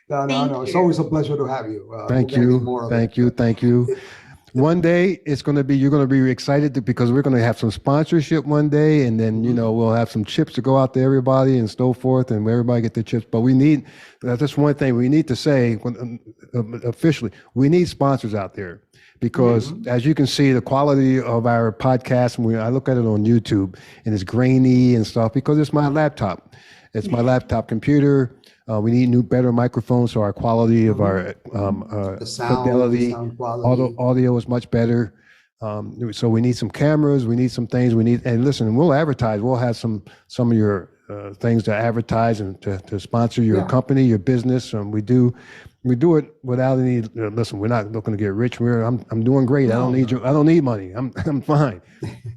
No. Thank It's you. always a pleasure to have you. Thank we're gonna you. need more of Thank it. you. Thank you. One day you're going to be excited because we're going to have some sponsorship one day, and then we'll have some chips to go out to everybody and so forth, and everybody get their chips. But that's one thing we need to say officially. We need sponsors out there because, as you can see, the quality of our podcast. I look at it on YouTube, and it's grainy and stuff because it's my laptop. It's my laptop computer. We need better microphones, so our quality of our The sound, fidelity, sound quality. audio is much better. So we need some cameras. We need some things. And listen, we'll advertise. We'll have some of your things to advertise and to sponsor your company, your business. We do it without any. Listen, we're not looking to get rich. I'm doing great. I don't need money. I'm fine.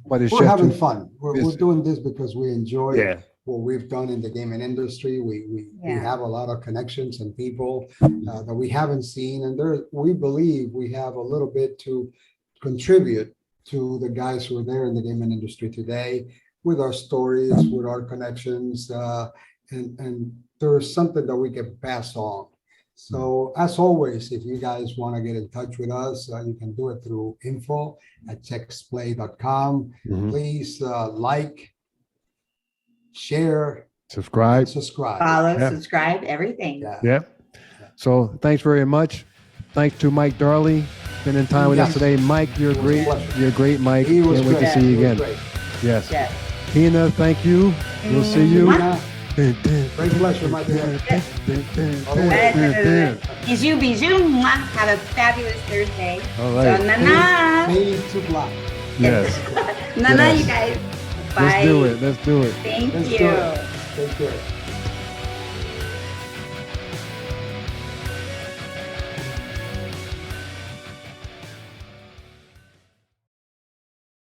But it's We're just having fun. We're doing this because we enjoy Yeah. what we've done in the gaming industry. We have a lot of connections and people that we haven't seen, and we believe we have a little bit to contribute to the guys who are there in the gaming industry today with our stories, with our connections, and there is something that we can pass on. So as always, if you guys want to get in touch with us, you can do it through info@chequesplay.com. Please like, share, subscribe. Follow, subscribe, everything. Yeah. So thanks very much. Thanks to Mike Darley spending time with us today. Mike, you're great. You're great, Mike. He was Can't wait to great. see you He was again. great. Yes. Yes. Hina, thank you. We'll see you. Great pleasure, my dear. Bijou, bijou. Mwah. Have a fabulous Thursday. All right. So, na-na. Made to block. Yes. Na-na, Yes. you guys. Bye. Let's do it. Let's do it. Thank Let's you. do it. Take care.